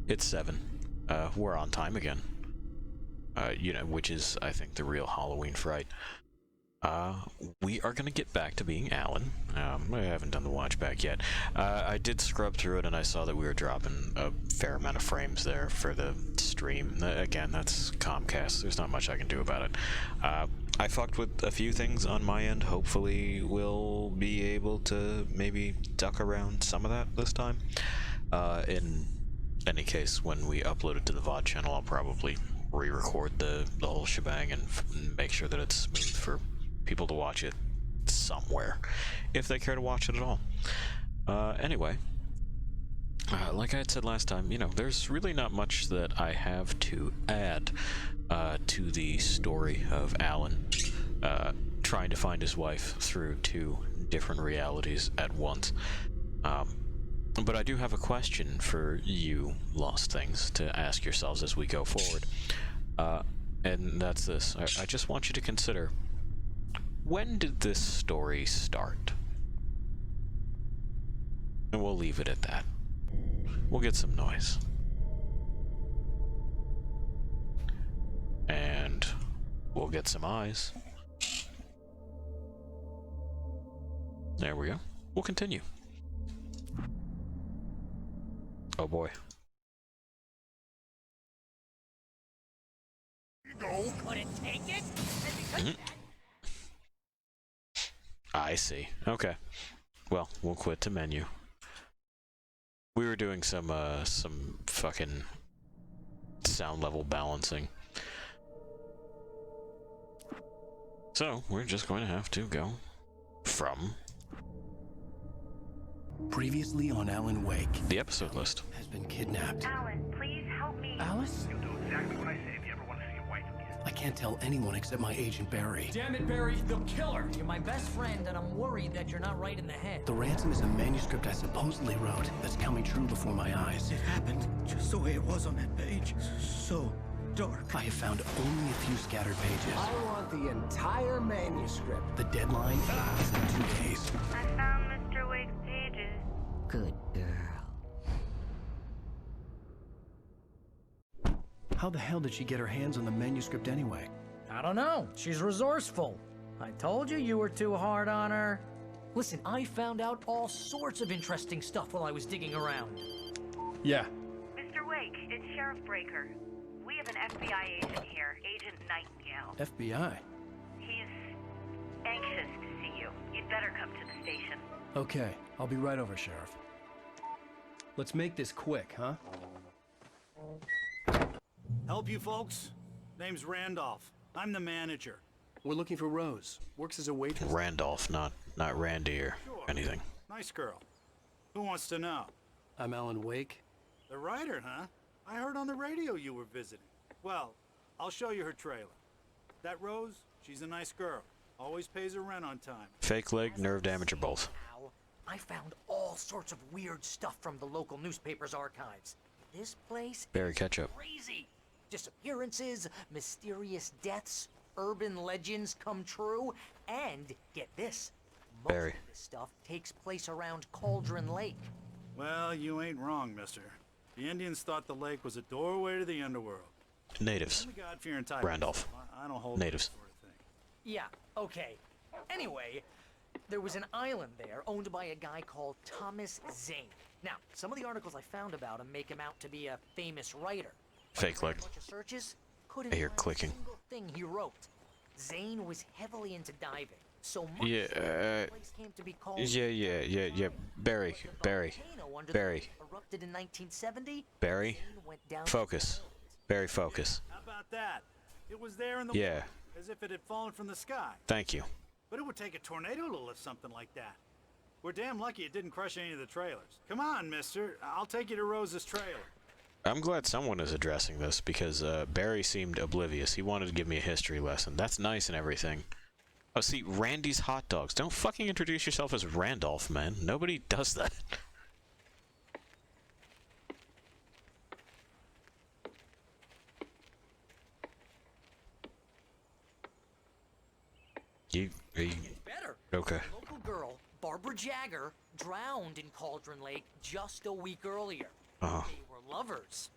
It's 7. We're on time again. You know, which is, I think, the real Halloween fright. We are gonna get back to being Alan. I haven't done the watch back yet. I did scrub through it and I saw that we were dropping a fair amount of frames there for the stream. Again, that's Comcast. There's not much I can do about it. I fucked with a few things on my end. Hopefully we'll be able to maybe duck around some of that this time. In any case, when we upload it to the VOD channel, I'll probably re-record the whole shebang and make sure that it's smooth for people to watch it somewhere, if they care to watch it at all. Anyway, like I had said last time, you know, there's really not much that I have to add to the story of Alan trying to find his wife through 2 different realities at once. But I do have a question for you, Lost Things, to ask yourselves as we go forward. And that's this. I just want you to consider, when did this story start? And we'll leave it at that. We'll get some noise. And we'll get some eyes. There we go. We'll continue. Oh boy. You couldn't take it? I see. Okay. Well, we'll quit to menu. We were doing some fucking sound level balancing. So, we're just going to have to go from previously on Alan Wake. The episode list. Has been kidnapped. Alan, please help me. Alice? You'll do exactly what I say if you ever want to see your wife again. I can't tell anyone except my agent Barry. Damn it, Barry, they'll kill her. You're my best friend, and I'm worried that you're not right in the head. The ransom is a manuscript I supposedly wrote that's coming true before my eyes. It happened just the way it was on that page. So dark. I have found only a few scattered pages. I want the entire manuscript. The deadline is in 2 days. I found Mr. Wake's pages. Good girl. How the hell did she get her hands on the manuscript anyway? I don't know. She's resourceful. I told you you were too hard on her. Listen, I found out all sorts of interesting stuff while I was digging around. Yeah. Mr. Wake, it's Sheriff Breaker. We have an FBI agent here, Agent Nightingale. FBI? He's anxious to see you. You'd better come to the station. Okay, I'll be right over, Sheriff. Let's make this quick, huh? Help you folks? Name's Randolph. I'm the manager. We're looking for Rose. Works as a waitress. Randolph, not Randy or anything. Nice girl. Who wants to know? I'm Alan Wake. The writer, huh? I heard on the radio you were visiting. Well, I'll show you her trailer. That Rose, she's a nice girl. Always pays her rent on time. Fake leg, nerve damage, or both. Al, I found all sorts of weird stuff from the local newspaper's archives. This place Barry is Ketchup. crazy. Disappearances, mysterious deaths, urban legends come true, and get this, most Barry. of this stuff takes place around Cauldron Lake. Well, you ain't wrong, mister. The Indians thought the lake was a doorway to the underworld. Natives. I'm a God-fearing type. Randolph. I don't hold Natives. that sort of thing. Yeah, okay. Anyway, there was an island there owned by a guy called Thomas Zane. Now, some of the articles I found about him make him out to be a famous writer. Fake leg. A bunch of searches, couldn't I hear find clicking. a single thing he wrote. Zane was heavily into diving, so much Yeah, so the place came to be called yeah. Barry. volcano under the Barry. lake erupted in 1970. Barry. Zane went down Focus. Barry, focus. How about that? It was there in the Yeah. water, as if it had fallen from the sky. Thank you. But it would take a tornado to lift something like that. We're damn lucky it didn't crush any of the trailers. Come on, mister. I'll take you to Rose's trailer. I'm glad someone is addressing this because Barry seemed oblivious. He wanted to give me a history lesson. That's nice and everything. Oh, see, Randy's Hot Dogs. Don't fucking introduce yourself as Randolph, man. Nobody does that. Are you better. okay? A local girl, Barbara Jagger, drowned in Cauldron Lake just a week earlier. Uh-huh. They were lovers.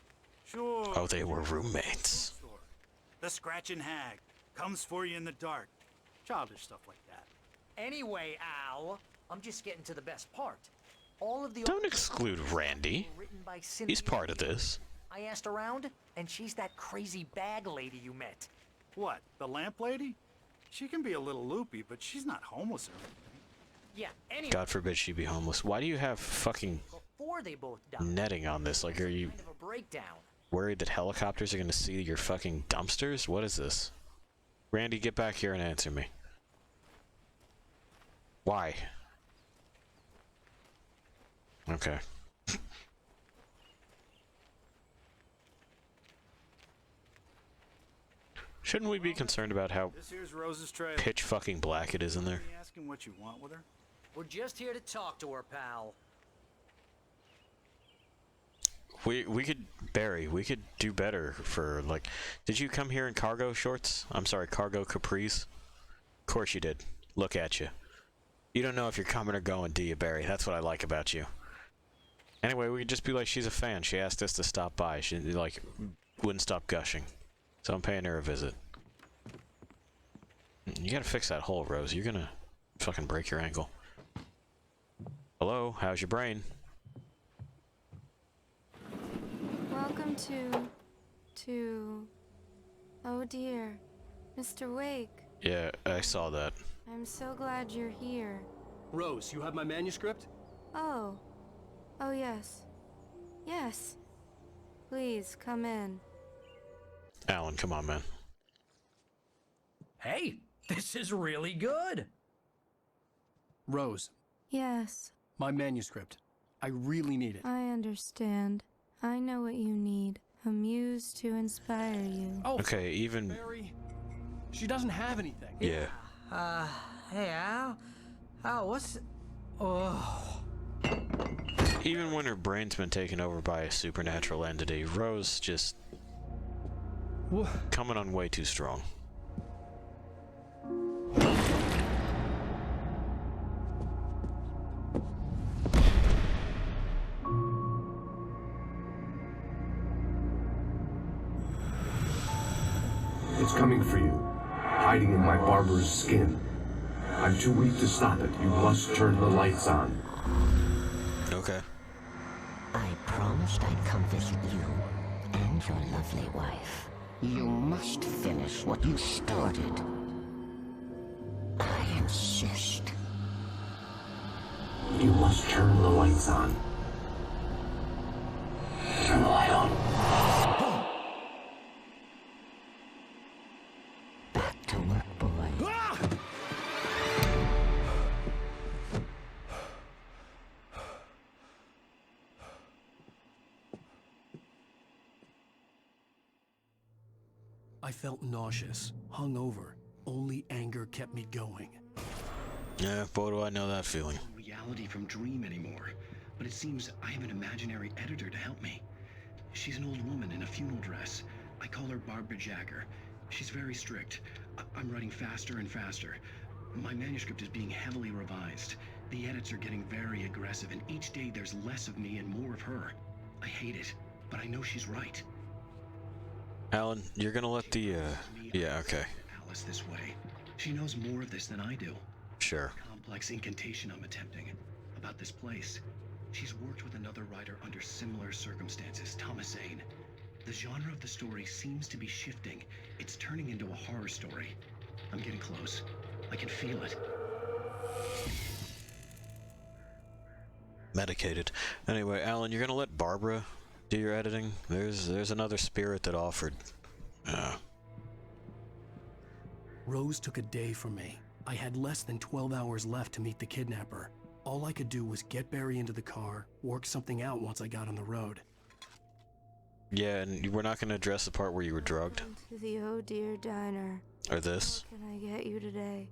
Sure. Oh, they were roommates. The scratching hag comes for you in the dark. Childish stuff like that. Anyway, Al, I'm just getting to the best part. All of the Don't exclude Randy. were written by He's Cynthia part of Beale. this. I asked around, and she's that crazy bag lady you met. What, the lamp lady? She can be a little loopy, but she's not homeless or anything. Yeah, anyway, God forbid she be homeless. Why do you have fucking before they both died, netting on this? Like, are you kind of a breakdown. worried that helicopters are gonna see your fucking dumpsters? What is this? Randy, get back here and answer me. Why? Okay. Shouldn't we be concerned about how This here's Rose's trailer. pitch fucking black it is in there? You asking what you want with her? We're just here to talk to her, pal. We could, Barry, we could do better for, like, did you come here in cargo shorts? I'm sorry, cargo capris? Of course you did. Look at you. You don't know if you're coming or going, do you, Barry? That's what I like about you. Anyway, we could just be like, she's a fan. She asked us to stop by. She, like, wouldn't stop gushing. So I'm paying her a visit. You gotta fix that hole, Rose. You're gonna fucking break your ankle. Hello, how's your brain? Welcome to... Oh dear, Mr. Wake. Yeah, I saw that. I'm so glad you're here. Rose, you have my manuscript? Oh. Oh yes. Yes. Please, come in. Alan, come on, man. Hey, this is really good. Rose, Yes, my manuscript. I really need it. I understand. I know what you need. A muse to inspire you. Oh, Okay, even... Barry. She doesn't have anything. Yeah. Hey, Al? Al, what's... Oh... Even when her brain's been taken over by a supernatural entity, Rose just... coming on way too strong. It's coming for you, hiding in my barber's skin. I'm too weak to stop it. You must turn the lights on. Okay. I promised I'd come visit you and your lovely wife. You must finish what you started. I insist. You must turn the lights on. Turn the light on. Back to work, boy. I felt nauseous, hungover. Only anger kept me going. Yeah, boy, do I know that feeling. Reality from dream anymore, but it seems I have an imaginary editor to help me. She's an old woman in a funeral dress. I call her Barbara Jagger. She's very strict. I'm writing faster and faster. My manuscript is being heavily revised. The edits are getting very aggressive, and each day there's less of me and more of her. I hate it, but I know she's right. Alan, you're gonna let the, yeah, okay. Alice this way. She knows more of this than I do. Sure. Complex incantation I'm attempting about this place. She's worked with another writer under similar circumstances, Thomas Zane. The genre of the story seems to be shifting. It's turning into a horror story. I'm getting close. I can feel it. Medicated. Anyway, Alan, you're gonna let Barbara do your editing? There's another spirit that offered. Rose took a day from me. I had less than 12 hours left to meet the kidnapper. All I could do was get Barry into the car, work something out once I got on the road. Yeah, and we're not gonna address the part where you were drugged. Welcome to the Oh Dear Diner. Or this. What can I get you today?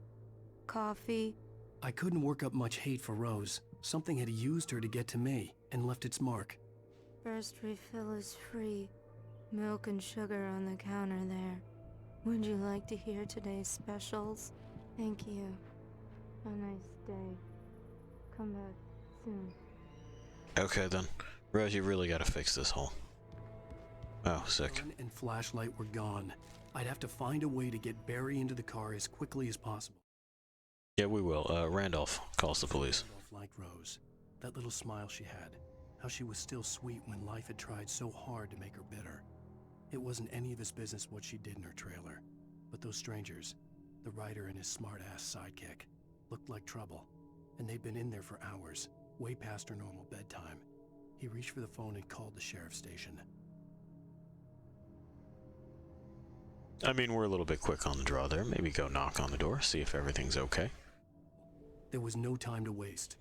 Coffee? I couldn't work up much hate for Rose. Something had used her to get to me and left its mark. First refill is free. Milk and sugar on the counter there. Would you like to hear today's specials? Thank you. Have a nice day. Come back soon. Okay then. Rose, you really gotta fix this hole. Oh, sick. Gun and flashlight were gone. I'd have to find a way to get Barry into the car as quickly as possible. Yeah, we will. Randolph calls the police. Randolph liked Rose. That little smile she had. How she was still sweet when life had tried so hard to make her bitter. It wasn't any of his business what she did in her trailer. But those strangers, the writer and his smart-ass sidekick, looked like trouble. And they'd been in there for hours, way past her normal bedtime. He reached for the phone and called the sheriff's station. I mean, we're a little bit quick on the draw there. Maybe go knock on the door, see if everything's okay. There was no time to waste.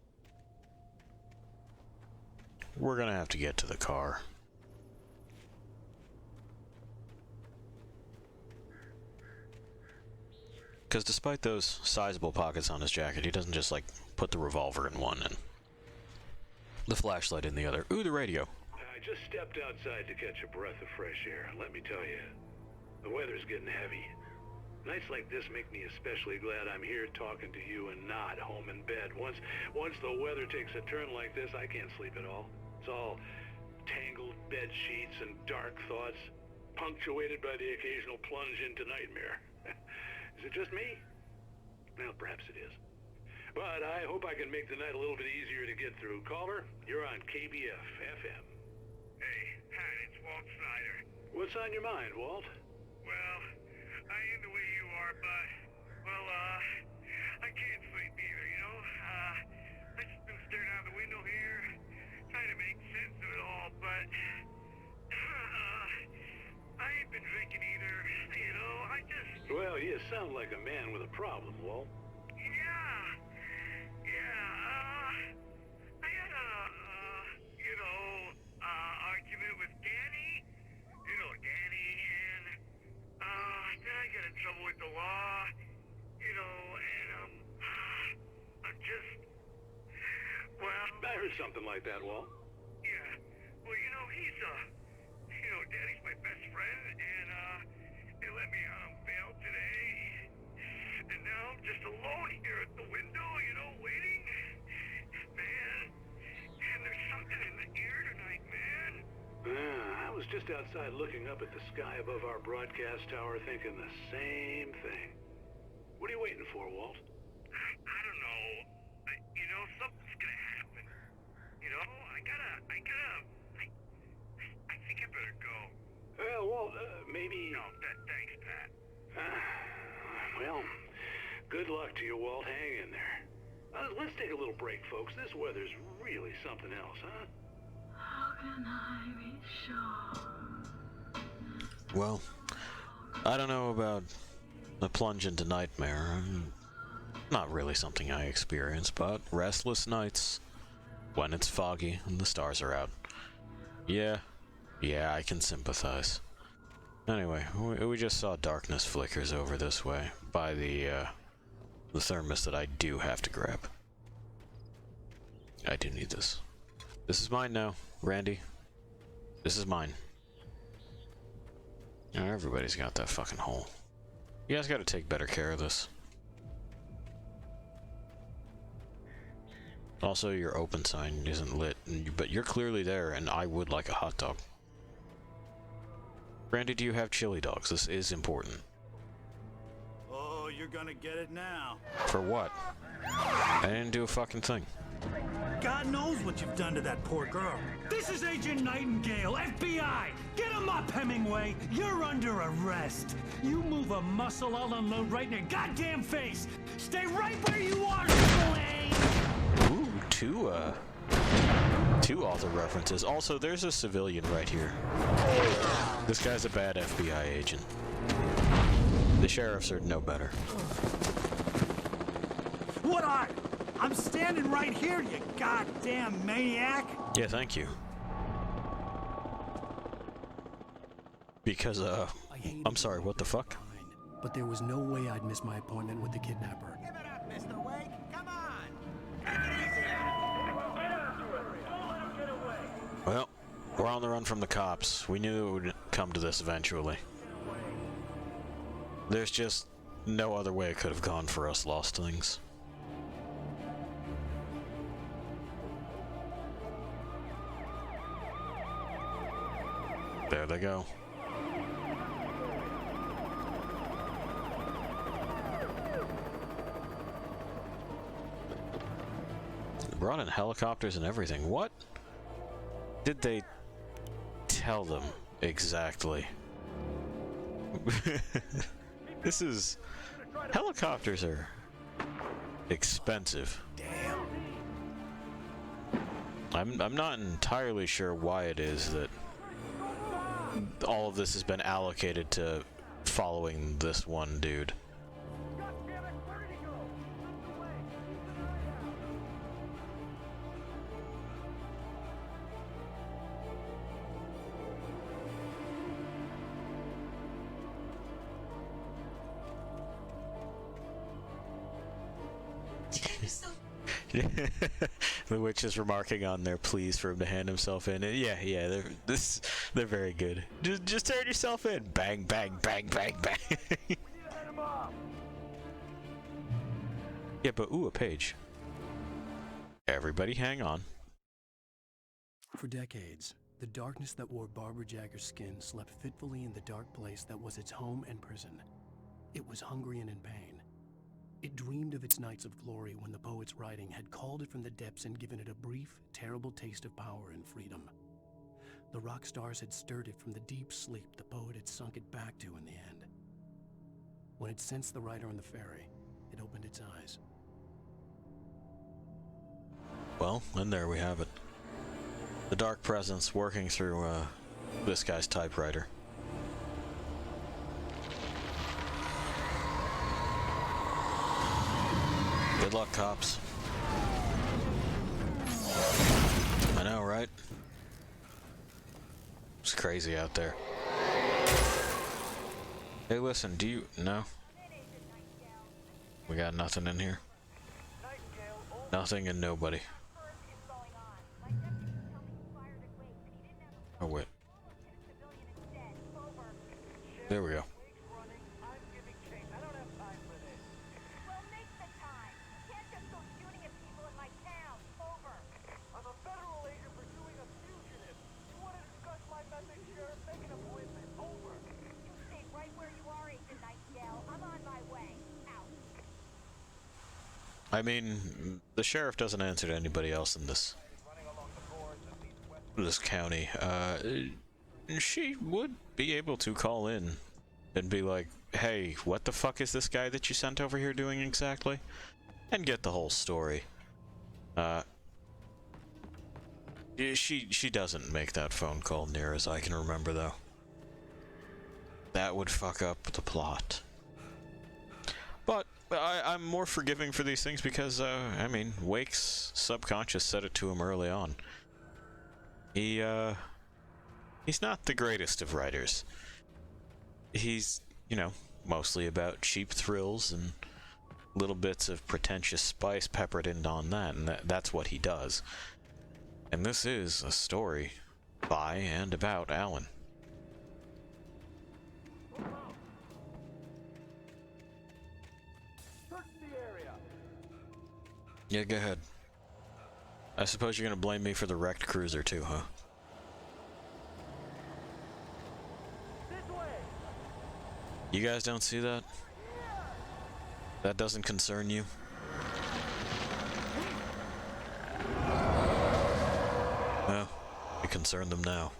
We're gonna have to get to the car. Because despite those sizable pockets on his jacket, he doesn't just, like, put the revolver in one and the flashlight in the other. Ooh, the radio. I just stepped outside to catch a breath of fresh air. Let me tell you, the weather's getting heavy. Nights like this make me especially glad I'm here talking to you and not home in bed. Once the weather takes a turn like this, I can't sleep at all. It's all tangled bed sheets and dark thoughts, punctuated by the occasional plunge into nightmare. Is it just me? Well, perhaps it is. But I hope I can make the night a little bit easier to get through. Caller, you're on KBF FM. Hey, Pat, it's Walt Snyder. What's on your mind, Walt? Well, I am the way you are, but, well, I can't sleep either, you know? I just been staring out the window here, trying to make sense of it all, but, I ain't been drinking either, you know? I just... Well, you sound like a man with a problem, Walt. I had a, argument with Danny. You know Danny, and, then I got in trouble with the law, you know, and, I'm just, well... I heard something like that, Walt. Yeah, well, you know, Danny's my best friend, and, they let me out on bail today, and now I'm just alone here at the window, you know, waiting. Man, and there's something in the air tonight, man. I was just outside looking up at the sky above our broadcast tower thinking the same thing. What are you waiting for, Walt? I don't know. You know, something's gonna happen. You know, I think I better go. Well, Walt, maybe... No, thanks, Pat. Well, good luck to you, Walt. Hang in there. Let's take a little break, folks. This weather's really something else, huh? How can I be sure? Well, I don't know about the plunge into nightmare. Not really something I experience, but restless nights when it's foggy and the stars are out. Yeah, I can sympathize. Anyway, we just saw darkness flickers over this way by the thermos that I do have to grab. I do need this. This is mine now, Randy. This is mine. Now everybody's got that fucking hole. You guys gotta take better care of this. Also, your open sign isn't lit, but you're clearly there, and I would like a hot dog. Randy, do you have chili dogs? This is important. Oh, you're gonna get it now. For what? I didn't do a fucking thing. God knows what you've done to that poor girl. This is Agent Nightingale, FBI! Get him up, Hemingway! You're under arrest! You move a muscle, I'll unload right in your goddamn face! Stay right where you are, Slane! Ooh, two author references. Also, there's a civilian right here. This guy's a bad FBI agent. The sheriffs are no better. What are? I'm standing right here, you goddamn maniac! Yeah, thank you. Because, I'm sorry, what the fuck? But there was no way I'd miss my appointment with the kidnapper. Give it up, Mr. Wake. Come on. Take it easy. Don't let him get away. Well, we're on the run from the cops. We knew it would come to this eventually. There's just no other way it could have gone for us lostlings. There they go. They brought in helicopters and everything. What did they tell them exactly? This is... Helicopters are expensive. Damn. I'm not entirely sure why it is that all of this has been allocated to following this one dude. The witch is remarking on their pleas for him to hand himself in. Yeah, they're very good. Just turn yourself in. Bang, bang, bang, bang, bang. Yeah, but ooh, a page. Everybody hang on. For decades, the darkness that wore Barbara Jagger's skin slept fitfully in the dark place that was its home and prison. It was hungry and in pain. It dreamed of its nights of glory when the poet's writing had called it from the depths and given it a brief, terrible taste of power and freedom. The rock stars had stirred it from the deep sleep the poet had sunk it back to in the end. When it sensed the writer on the ferry, it opened its eyes. Well, and there we have it. The dark presence working through this guy's typewriter. Good luck, cops. I know, right? It's crazy out there. Hey, listen, do you... No? We got nothing in here? Nothing and nobody. Oh, wait. There we go. I mean, the sheriff doesn't answer to anybody else in this county. She would be able to call in and be like, hey, what the fuck is this guy that you sent over here doing exactly? And get the whole story. She doesn't make that phone call near as I can remember, though. That would fuck up the plot. But I'm more forgiving for these things because, I mean, Wake's subconscious said it to him early on. He's not the greatest of writers. He's, you know, mostly about cheap thrills and little bits of pretentious spice peppered in on that, and that's what he does. And this is a story by and about Alan. Yeah, go ahead. I suppose you're gonna blame me for the wrecked cruiser too, huh? You guys don't see that? That doesn't concern you? Well, we concern them now.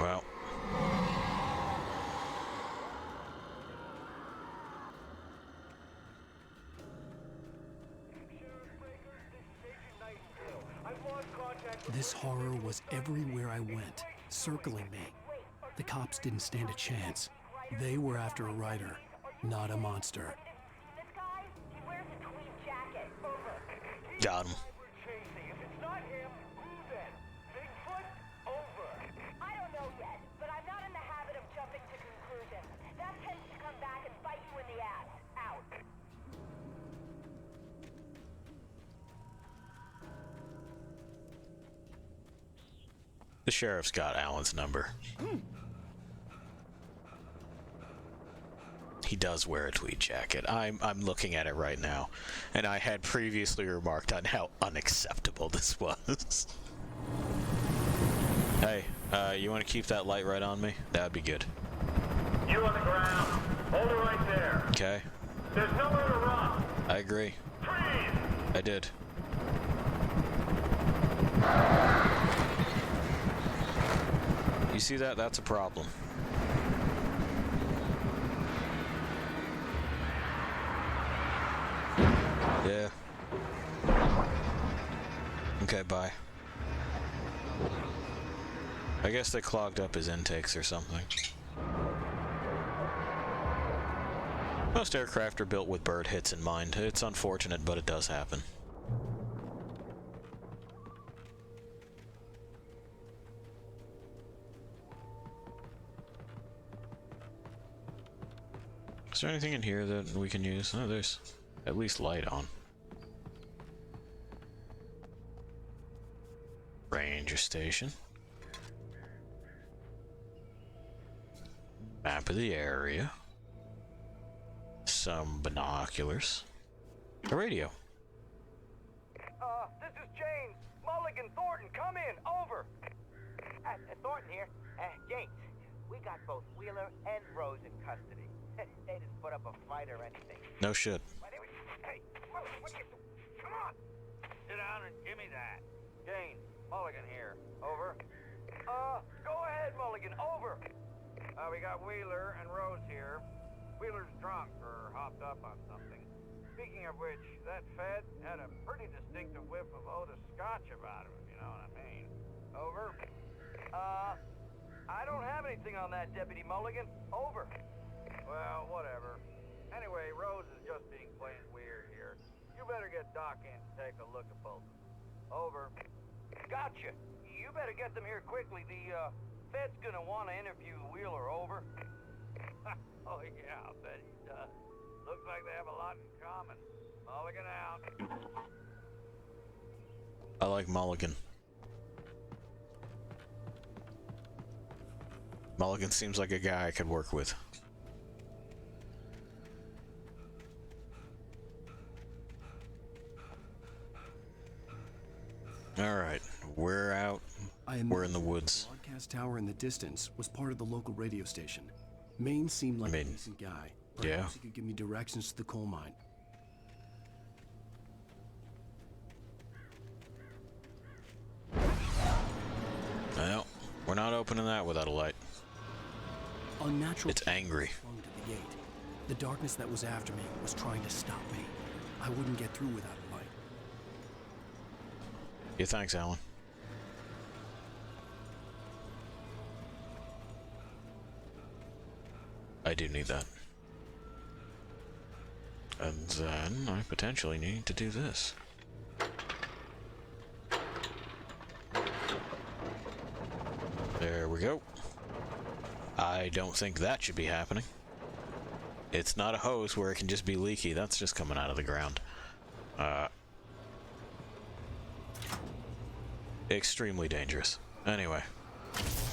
Well. This horror was everywhere I went, circling me. The cops didn't stand a chance. They were after a writer, not a monster. Got him. The sheriff's got Alan's number. He does wear a tweed jacket. I'm looking at it right now, and I had previously remarked on how unacceptable this was. Hey, you want to keep that light right on me? That would be good. You on the ground. Hold it right there. Okay. There's nowhere to run. I agree. Freeze! I did. You see that? That's a problem. Yeah. Okay, bye. I guess they clogged up his intakes or something. Most aircraft are built with bird hits in mind. It's unfortunate, but it does happen. Is there anything in here that we can use? Oh, there's at least light on. Ranger station. Map of the area. Some binoculars. A radio. This is James. Mulligan, Thornton, come in. Over. Thornton here. James, we got both Wheeler and Rose in custody. They didn't put up a fight or anything. No shit. Hey, Mulligan, what are you doing? Come on. Sit down and give me that. James, Mulligan here. Over. Go ahead, Mulligan. Over. We got Wheeler and Rose here. Wheeler's drunk or hopped up on something. Speaking of which, that Fed had a pretty distinctive whiff of Otis Scotch about him, if you know what I mean. Over. I don't have anything on that, Deputy Mulligan. Over. Well, whatever. Anyway, Rose is just being plain weird here. You better get Doc in to take a look at both. Over. Gotcha. You better get them here quickly. The, Fed's gonna want to interview Wheeler. Over. Oh, yeah, I'll bet he does. Looks like they have a lot in common. Mulligan out. I like Mulligan. Mulligan seems like a guy I could work with. Alright, we're out. We're in the woods. The broadcast tower in the distance was part of the local radio station. Maine seemed like a decent guy. Perhaps he could give me directions to the coal mine. Well, we're not opening that without a light. Unnatural. It's angry. Swung to the gate. The darkness that was after me was trying to stop me. I wouldn't get through without a light. Yeah, thanks, Alan. I do need that. And then I potentially need to do this. There we go. I don't think that should be happening. It's not a hose where it can just be leaky. That's just coming out of the ground. Extremely dangerous. Anyway.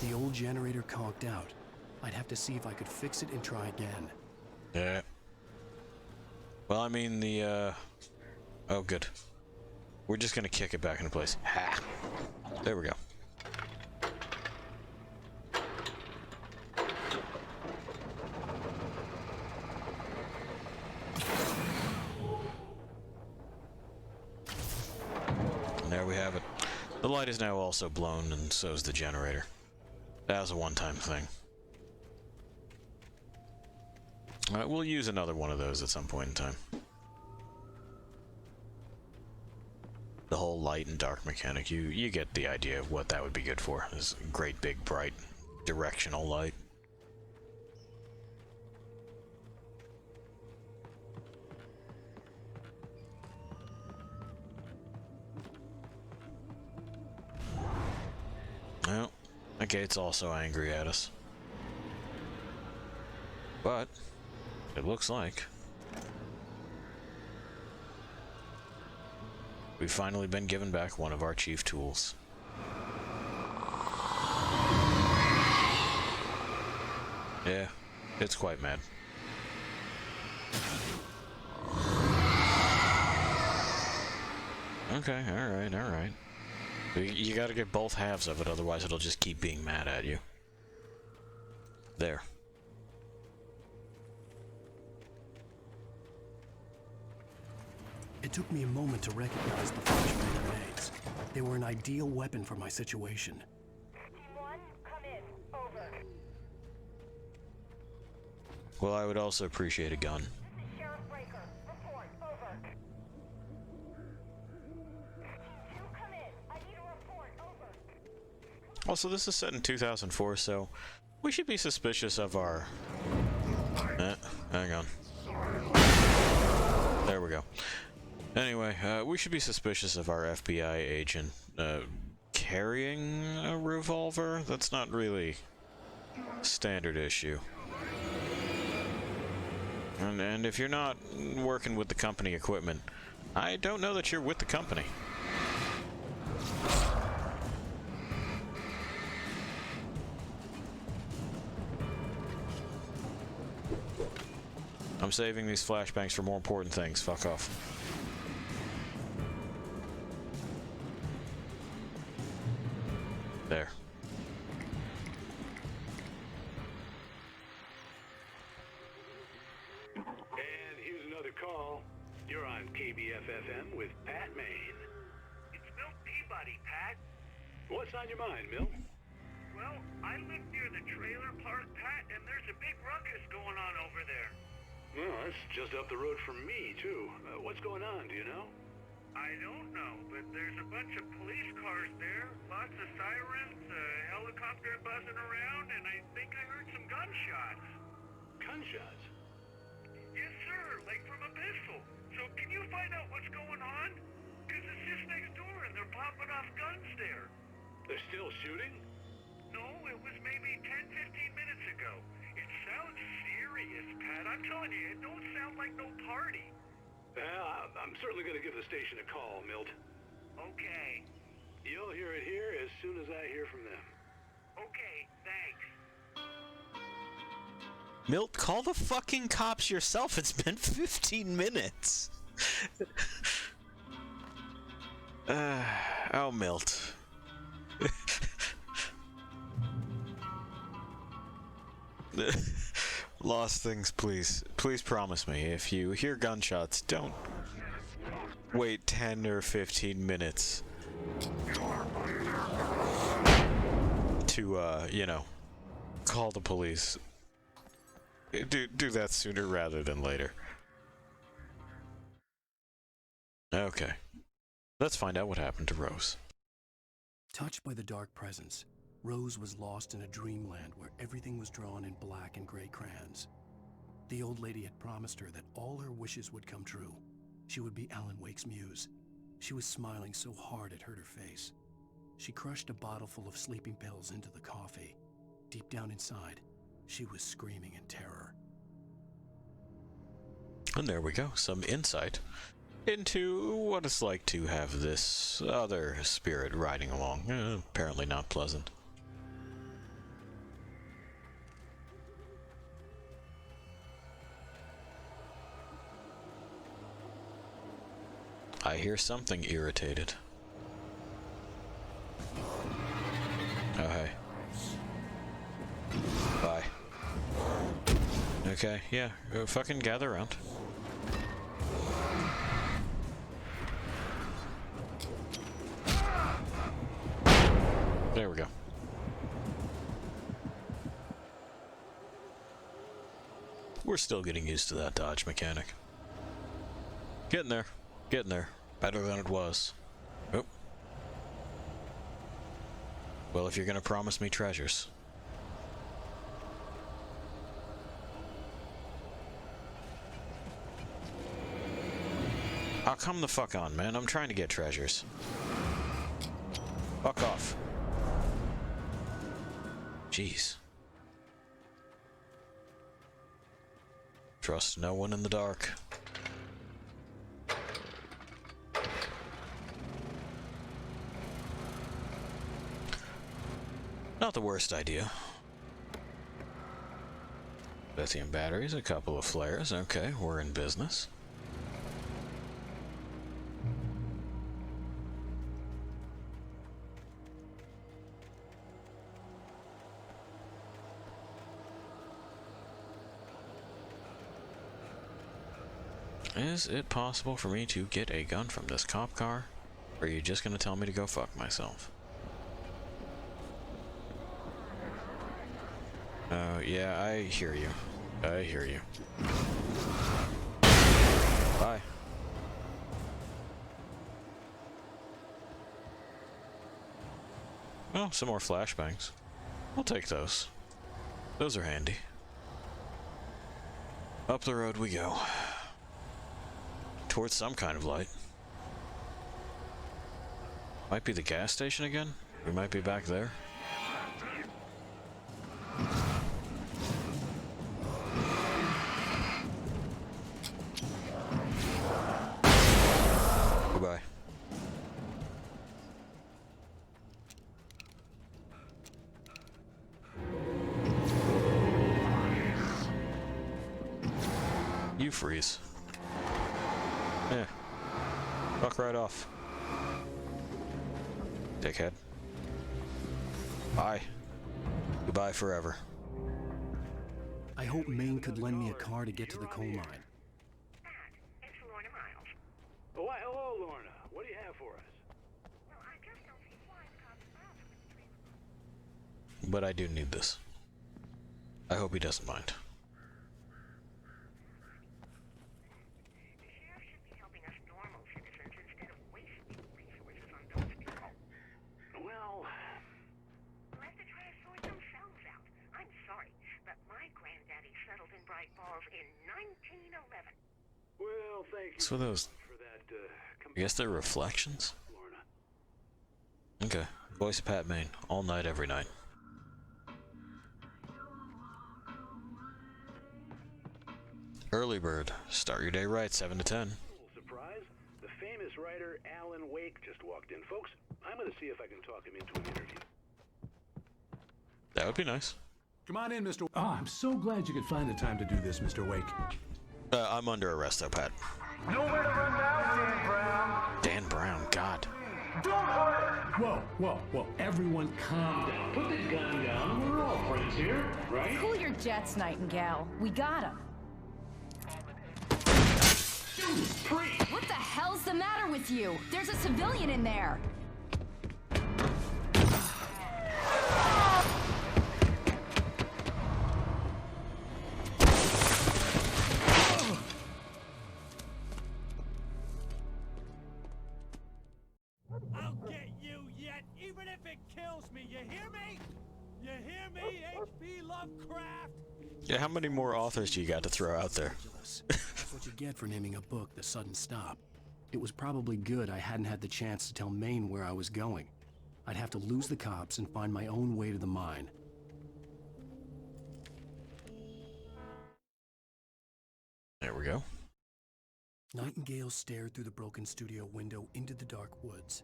The old generator conked out. I'd have to see if I could fix it and try again. Yeah. Well, I mean, oh, good. We're just gonna kick it back into place. Ha! There we go. And there we have it. The light is now also blown, and so is the generator. That was a one-time thing. We'll use another one of those at some point in time. The whole light and dark mechanic, you get the idea of what that would be good for. This great big bright directional light. Well, the gate's also angry at us. But it looks like we've finally been given back one of our chief tools. Yeah, it's quite mad. Okay, alright, alright. You gotta get both halves of it, otherwise it'll just keep being mad at you. There. It took me a moment to recognize the flashbang grenades. They were an ideal weapon for my situation. Team 1, come in. Over. Well, I would also appreciate a gun. This is Sheriff Breaker. Report. Over. Team 2, come in. I need a report. Over. Also, this is set in 2004, so we should be suspicious of our... hang on. There we go. Anyway, we should be suspicious of our FBI agent carrying a revolver. That's not really standard issue. And if you're not working with the company equipment, I don't know that you're with the company. I'm saving these flashbangs for more important things. Fuck off. There. And here's another call. You're on KBFFM with Pat Maine. It's Milt Peabody, Pat. What's on your mind, Milt? Well, I live near the trailer park, Pat, and there's a big ruckus going on over there. Well, that's just up the road from me, too. What's going on, do you know? I don't know, but there's a bunch of police cars there, lots of sirens, a helicopter buzzing around, and I think I heard some gunshots. Gunshots? Yes, sir, like from a pistol. So can you find out what's going on? Because it's just next door and they're popping off guns there. They're still shooting? No, it was maybe 10, 15 minutes ago. It sounds serious, Pat. I'm telling you, it don't sound like no party. Well, I'm certainly going to give the station a call, Milt. Okay. You'll hear it here as soon as I hear from them. Okay, thanks. Milt, call the fucking cops yourself. It's been 15 minutes. Oh, Milt. Lost things, please. Please promise me, if you hear gunshots, don't wait 10 or 15 minutes to, you know, call the police. Do that sooner rather than later. Okay. Let's find out what happened to Rose. Touched by the dark presence, Rose was lost in a dreamland where everything was drawn in black and gray crayons. The old lady had promised her that all her wishes would come true. She would be Alan Wake's muse. She was smiling so hard it hurt her face. She crushed a bottle full of sleeping pills into the coffee. Deep down inside, she was screaming in terror. And there we go, some insight into what it's like to have this other spirit riding along. Apparently not pleasant. I hear something irritated. Oh, hey. Bye. Okay, yeah, fucking gather around. There we go. We're still getting used to that dodge mechanic. Getting there. Getting there. Better than it was. Oh. Well, if you're gonna promise me treasures. Oh, come the fuck on, man. I'm trying to get treasures. Fuck off. Jeez. Trust no one in the dark. Not the worst idea. Lithium batteries, a couple of flares. Okay, we're in business. Is it possible for me to get a gun from this cop car? Or are you just gonna tell me to go fuck myself? Oh, yeah, I hear you. I hear you. Bye. Oh, some more flashbangs. I'll take those. Those are handy. Up the road we go. Towards some kind of light. Might be the gas station again? We might be back there. Goodbye. You freeze. Yeah. Fuck right off. Dickhead. Bye. Goodbye forever. I hope Maine could lend me a car to get to the coal mine. It's Lorna Miles. Oh, why, hello, Lorna. What do you have for us? Well, I just don't see why the cops found him with the tree. But I do need this. I hope he doesn't mind. The sheriff should be helping us normal citizens instead of wasting resources on those people. Well, We'll have to try to sort themselves out. I'm sorry, but my granddaddy settled in Bright Falls in 1911. well, thank you So those, for that, I guess they're reflections? Lorna. Okay. Voice of Pat Maine. All night, every night. Early bird. Start your day right, 7 to 10. Surprise, the famous writer Alan Wake just walked in. Folks, I'm going to see if I can talk him into an interview. That would be nice. Come on in, Mr. Oh, I'm so glad you could find the time to do this, Mr. Wake. I'm under arrest though, Pat. Nowhere to run now, Dan Brown. Dan Brown, God. Don't hurt him. Whoa. Everyone calm down. Put the gun down. We're all friends here, right? Cool your jets, Nightingale. We got him. What the hell's the matter with you? There's a civilian in there. I'll get you yet, even if it kills me. You hear me? You hear me, H.P. Lovecraft? Yeah, how many more authors do you got to throw out there? That's what you get for naming a book The Sudden Stop. It was probably good I hadn't had the chance to tell Maine where I was going. I'd have to lose the cops and find my own way to the mine. There we go. Nightingale stared through the broken studio window into the dark woods.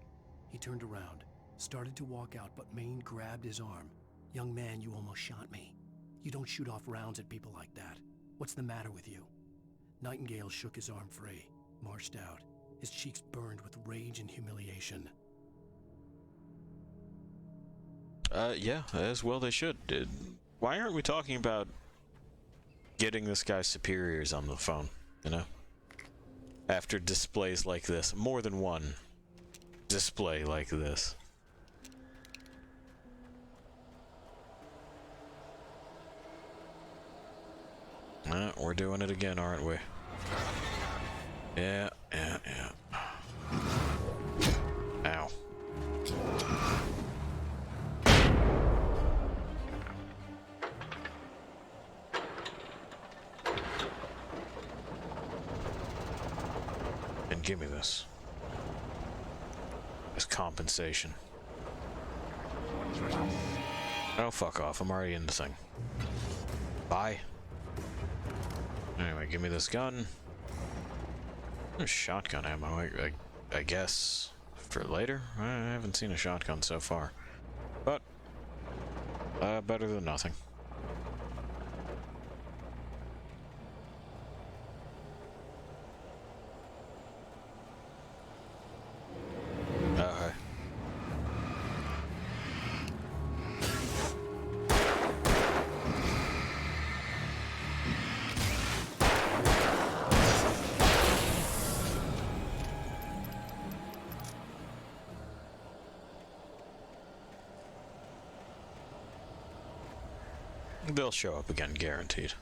He turned around, started to walk out, but Maine grabbed his arm. "Young man, you almost shot me. You don't shoot off rounds at people like that. What's the matter with you?" Nightingale shook his arm free, marched out. His cheeks burned with rage and humiliation. Yeah, as well they should. Why aren't we talking about getting this guy's superiors on the phone, you know? After displays like this. More than one display like this. We're doing it again, aren't we? Yeah. Ow. And give me this. As compensation. Oh, fuck off. I'm already in the thing. Bye. Anyway, give me this gun. There's shotgun ammo, I guess, for later? I haven't seen a shotgun so far. But, better than nothing. Okay. They'll show up again, guaranteed.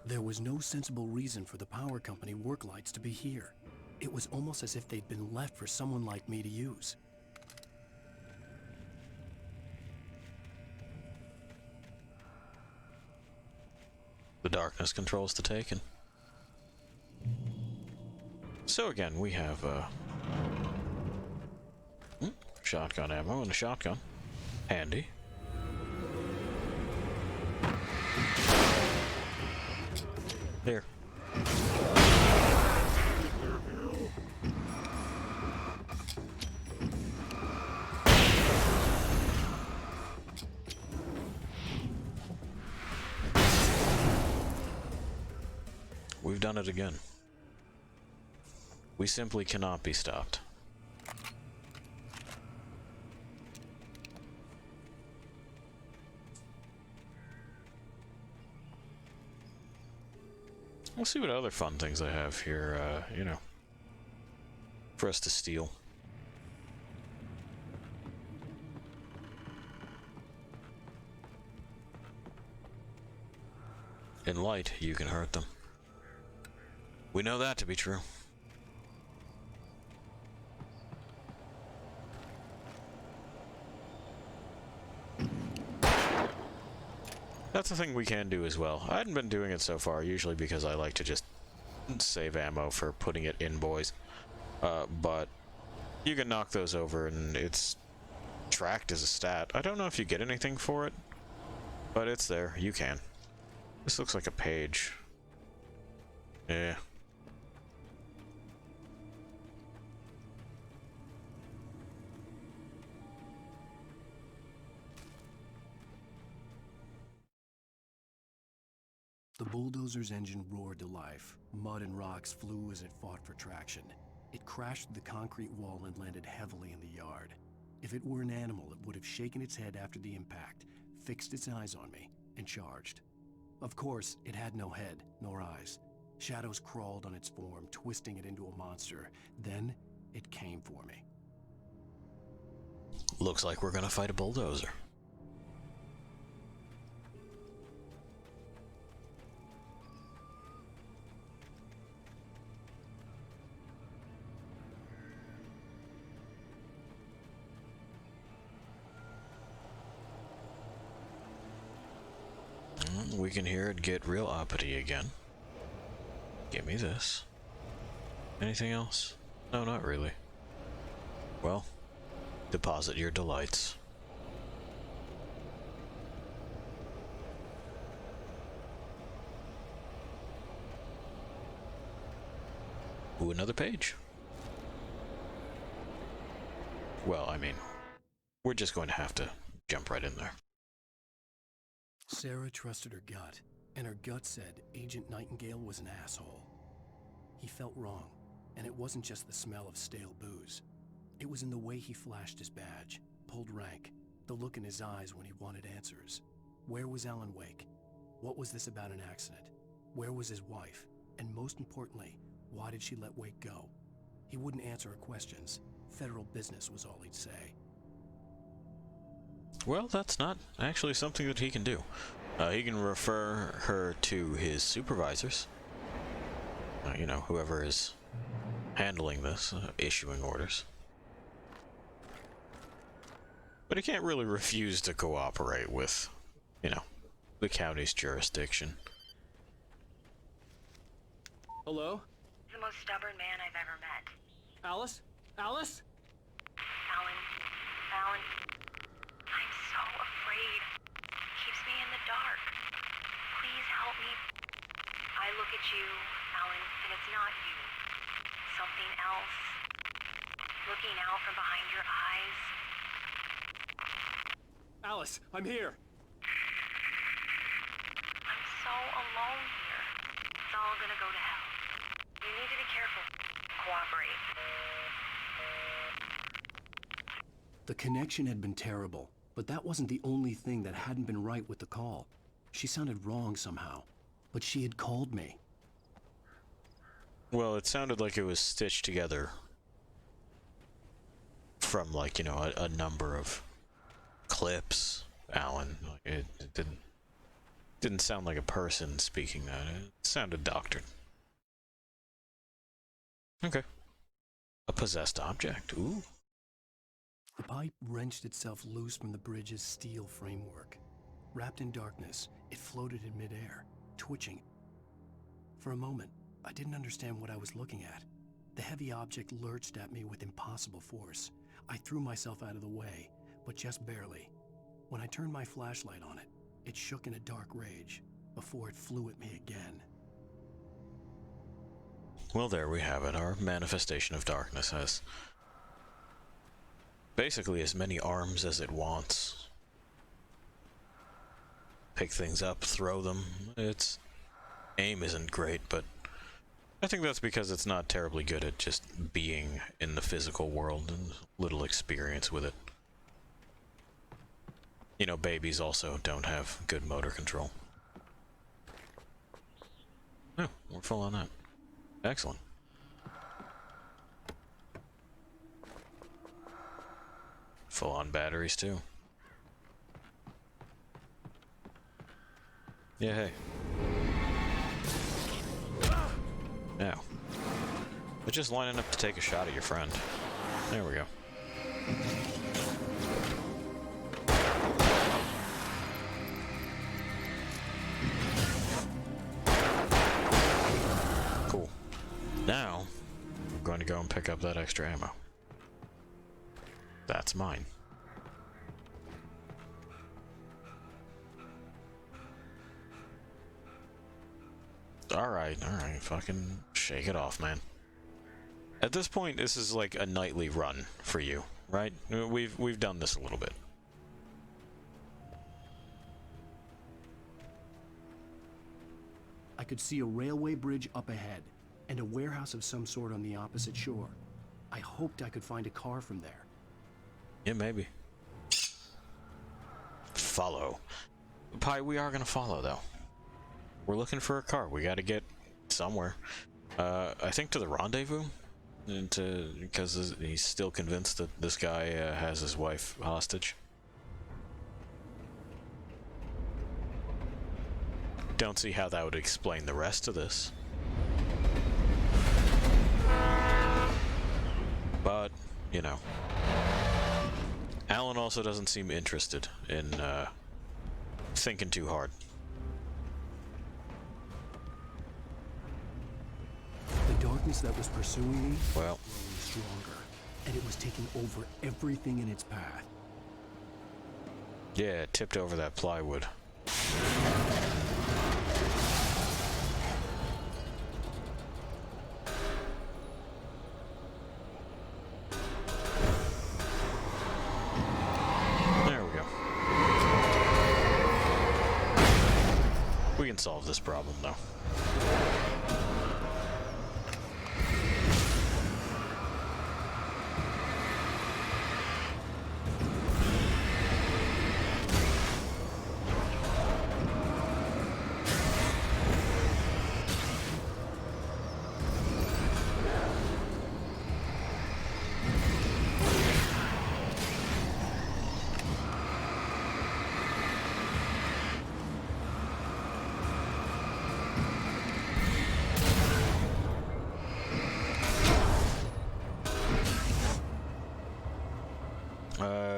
There was no sensible reason for the power company work lights to be here. It was almost as if they'd been left for someone like me to use. The darkness controls the taken. So again, we have shotgun ammo and a shotgun. Handy. Here. We've done it again. We simply cannot be stopped. We'll see what other fun things I have here, you know, for us to steal. In light, you can hurt them. We know that to be true. That's the thing we can do as well. I hadn't been doing it so far, usually because I like to just save ammo for putting it in boys. But you can knock those over and it's tracked as a stat. I don't know if you get anything for it, but it's there. You can. This looks like a page. Yeah. The bulldozer's engine roared to life. Mud and rocks flew as it fought for traction. It crashed through the concrete wall and landed heavily in the yard. If it were an animal, it would have shaken its head after the impact, fixed its eyes on me, and charged. Of course, it had no head, nor eyes. Shadows crawled on its form, twisting it into a monster. Then, it came for me. Looks like we're gonna fight a bulldozer. We can hear it get real uppity again. Give me this. Anything else? No, not really. Well, deposit your delights. Ooh, another page. Well, I mean, we're just going to have to jump right in there. Sarah trusted her gut, and her gut said Agent Nightingale was an asshole. He felt wrong, and it wasn't just the smell of stale booze. It was in the way he flashed his badge, pulled rank, the look in his eyes when he wanted answers. Where was Alan Wake? What was this about an accident? Where was his wife? And most importantly, why did she let Wake go? He wouldn't answer her questions. Federal business was all he'd say. Well, that's not actually something that he can do. He can refer her to his supervisors. You know, whoever is handling this, issuing orders. But he can't really refuse to cooperate with, you know, the county's jurisdiction. Hello? The most stubborn man I've ever met. Alice? Alice? Alan. I'm so afraid. Keeps me in the dark. Please help me. I look at you, Alan, and it's not you. Something else. Looking out from behind your eyes. Alice, I'm here. I'm so alone here. It's all gonna go to hell. You need to be careful. Cooperate. The connection had been terrible, but that wasn't the only thing that hadn't been right with the call. She sounded wrong somehow, but she had called me. Well, it sounded like it was stitched together from, like, you know, a number of clips Alan. Like, it didn't sound like a person speaking that. It sounded doctored. Okay. A possessed object. Ooh. The pipe wrenched itself loose from the bridge's steel framework. Wrapped in darkness, it floated in midair, twitching. For a moment, I didn't understand what I was looking at. The heavy object lurched at me with impossible force. I threw myself out of the way, but just barely. When I turned my flashlight on it, it shook in a dark rage before it flew at me again. Well, there we have it. Our manifestation of darkness has basically as many arms as it wants. Pick things up, throw them. Its aim isn't great, but I think that's because it's not terribly good at just being in the physical world and little experience with it. You know, babies also don't have good motor control. Oh, we're full on that. Excellent. Full on batteries too. Yeah, hey. Now. They're just lining up to take a shot at your friend. There we go. Cool. Now, I'm going to go and pick up that extra ammo. That's mine. Alright, fucking shake it off, man. At this point, this is like a nightly run for you, right? We've done this a little bit. I could see a railway bridge up ahead, and a warehouse of some sort on the opposite shore. I hoped I could find a car from there. Yeah, maybe. Follow. Pi, we are gonna follow, though. We're looking for a car. We gotta get somewhere. I think to the rendezvous? Because he's still convinced that this guy has his wife hostage. Don't see how that would explain the rest of this. But, you know. Alan also doesn't seem interested in thinking too hard. The darkness that was pursuing me well, was growing stronger, and it was taking over everything in its path. Yeah, it tipped over that plywood. There we go. We can solve this problem, though.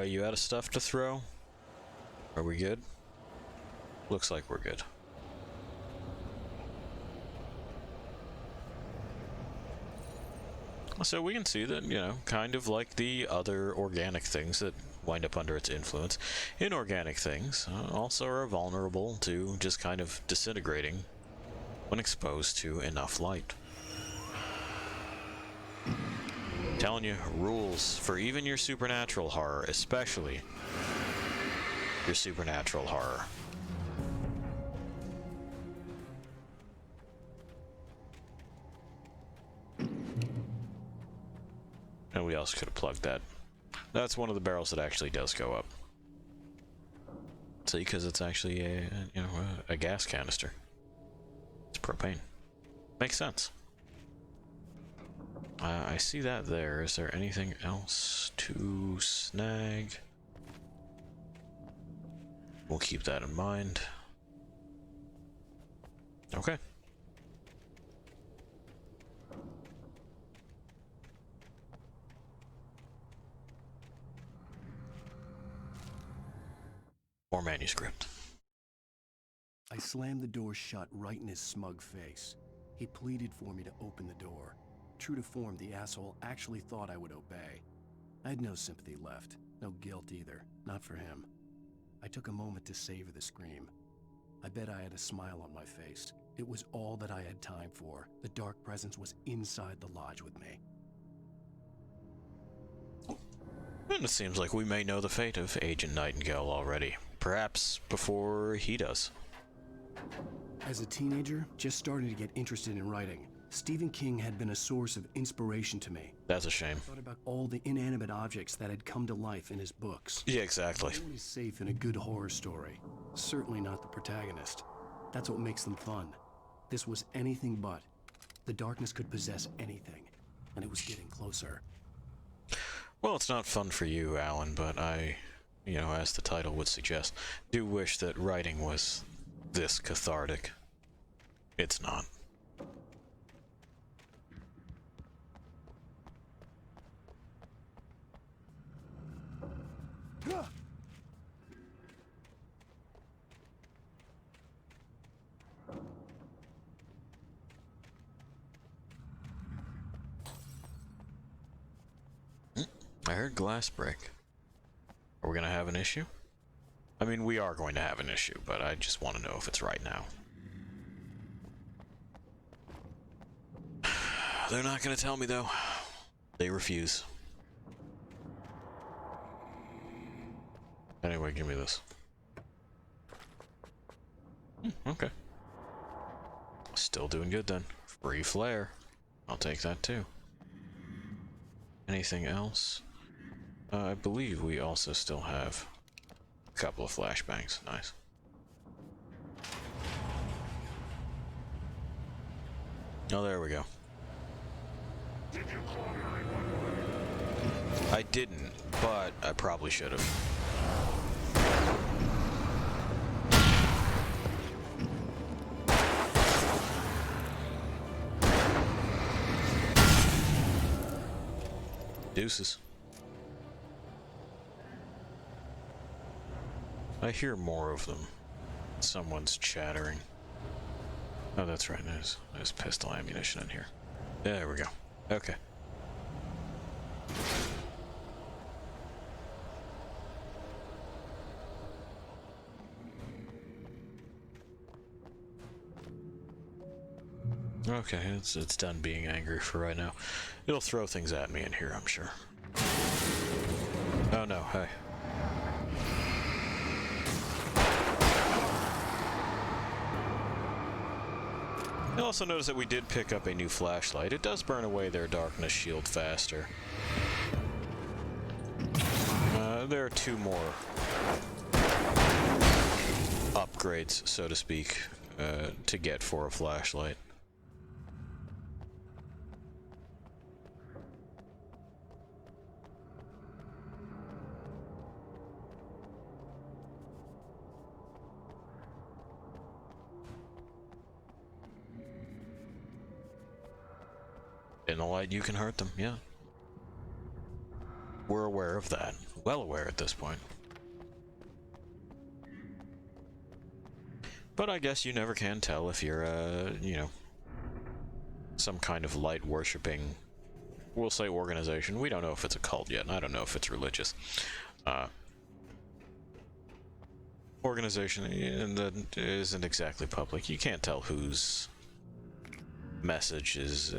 You out of stuff to throw? Are we good? Looks like we're good. So we can see that, you know, kind of like the other organic things that wind up under its influence, inorganic things also are vulnerable to just kind of disintegrating when exposed to enough light. Telling you, rules for even your supernatural horror, especially your supernatural horror. And we also could have plugged that. That's one of the barrels that actually does go up. See, because it's actually a gas canister. It's propane. Makes sense. I see that there. Is there anything else to snag? We'll keep that in mind. Okay. More manuscript. I slammed the door shut right in his smug face. He pleaded for me to open the door. True to form, the asshole actually thought I would obey. I had no sympathy left, no guilt either, not for him. I took a moment to savor the scream. I bet I had a smile on my face. It was all that I had time for. The dark presence was inside the lodge with me. And it seems like we may know the fate of Agent Nightingale already. Perhaps before he does. As a teenager, just starting to get interested in writing, Stephen King had been a source of inspiration to me. That's a shame. I thought about all the inanimate objects that had come to life in his books. Yeah, exactly. No one is safe in a good horror story. Certainly not the protagonist. That's what makes them fun. This was anything but. The darkness could possess anything, and it was getting closer. Well, it's not fun for you, Alan, but I, as the title would suggest, do wish that writing was this cathartic. It's not. I heard glass break. Are we gonna have an issue? I mean, we are going to have an issue, but I just want to know if it's right now. They're not gonna tell me, though. They refuse. Anyway, give me this. Okay. Still doing good, then. Free flare. I'll take that, too. Anything else? I believe we also still have a couple of flashbangs. Nice. Oh, there we go. I didn't, but I probably should have. Deuces. I hear more of them. Someone's chattering. Oh, that's right. There's pistol ammunition in here. There we go. Okay. Okay, it's done being angry for right now. It'll throw things at me in here, I'm sure. Oh no, hey. You'll also notice that we did pick up a new flashlight. It does burn away their darkness shield faster. There are 2 more upgrades, so to speak, to get for a flashlight. In the light, you can hurt them, yeah. We're aware of that. Well aware at this point. But I guess you never can tell if you're, some kind of light-worshipping, we'll say organization. We don't know if it's a cult yet, and I don't know if it's religious. Organization that isn't exactly public. You can't tell whose message is,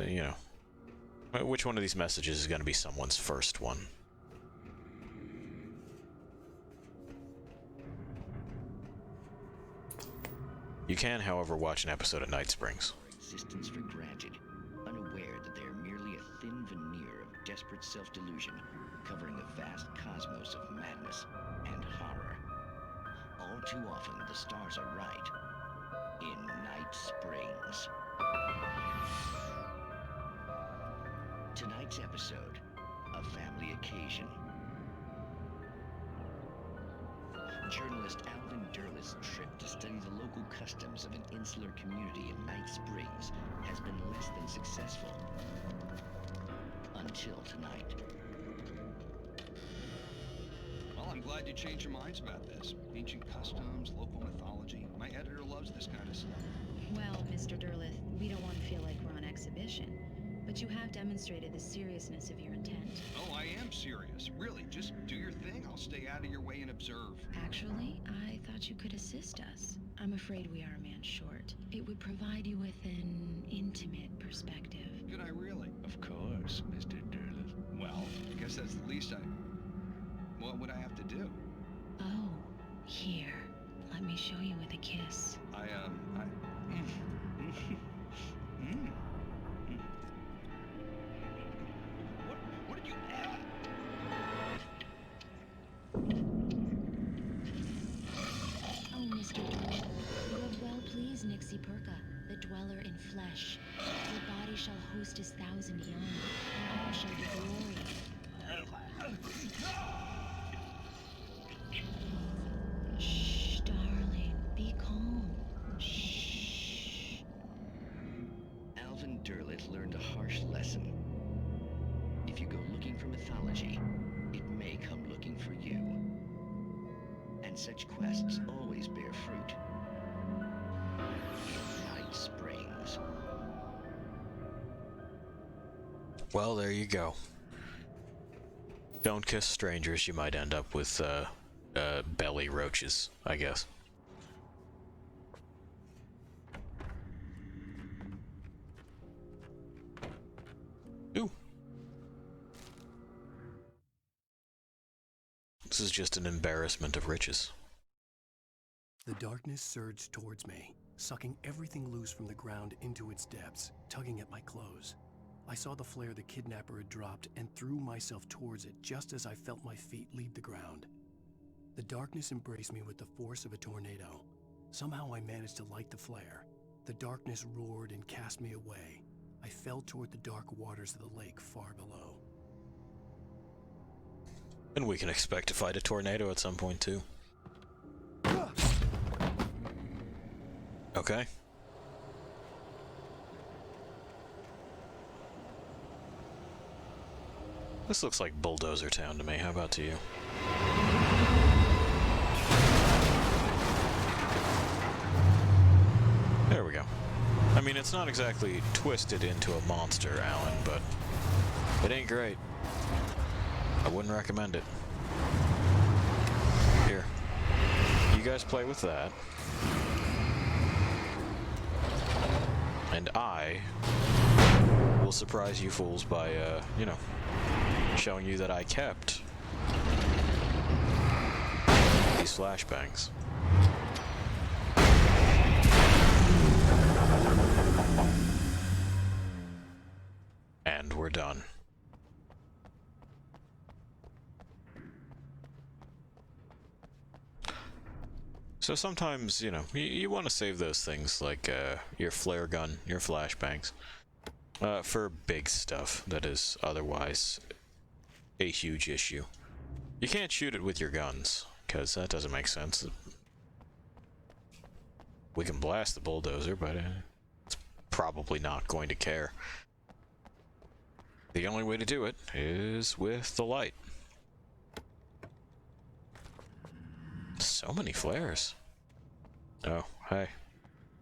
which one of these messages is going to be someone's first one. You can, however, watch an episode of Night Springs. Existence for granted, unaware that they are merely a thin veneer of desperate self-delusion, covering a vast cosmos of madness and horror. All too often, the stars are right. In Night Springs. Tonight's episode, a family occasion. Journalist Alvin Derlis' trip to study the local customs of an insular community in Night Springs has been less than successful. Until tonight. Well, I'm glad you changed your minds about this. Ancient customs, local mythology. My editor loves this kind of stuff. Well, Mr. Derlith, we don't want to feel like we're on exhibition, but you have demonstrated the seriousness of your intent. Oh, I am serious. Really, just do your thing. I'll stay out of your way and observe. Actually, I thought you could assist us. I'm afraid we are a man short. It would provide you with an intimate perspective. Could I really? Of course, Mr. Derlith. Well, I guess that's the least what would I have to do? Oh, here. Let me show you with a kiss. What did you... Oh, Mr. Derlith, you have well pleased Nixie Perka, the dweller in flesh. Your body shall host his 1,000 young, and all shall be glory. Shh, darling, be calm. Shh. Alvin Derlith learned a harsh lesson. If you go looking for mythology, it may come looking for you. And such quests always bear fruit. In Night Springs. Well, there you go. Don't kiss strangers, you might end up with, belly roaches, I guess. Ooh. This is just an embarrassment of riches. The darkness surged towards me, sucking everything loose from the ground into its depths, tugging at my clothes. I saw the flare the kidnapper had dropped and threw myself towards it just as I felt my feet leave the ground. The darkness embraced me with the force of a tornado. Somehow I managed to light the flare. The darkness roared and cast me away. I fell toward the dark waters of the lake far below. And we can expect to fight a tornado at some point, too. Okay. This looks like Bulldozer Town to me. How about to you? There we go. I mean, it's not exactly twisted into a monster, Alan, but it ain't great. I wouldn't recommend it. Here. You guys play with that. And I will surprise you fools by, you know, showing you that I kept these flashbangs. And we're done. So sometimes, you know, you want to save those things, like your flare gun, your flashbangs, for big stuff that is otherwise a huge issue. You can't shoot it with your guns, because that doesn't make sense. We can blast the bulldozer, but it's probably not going to care. The only way to do it is with the light. So many flares. Oh, hey.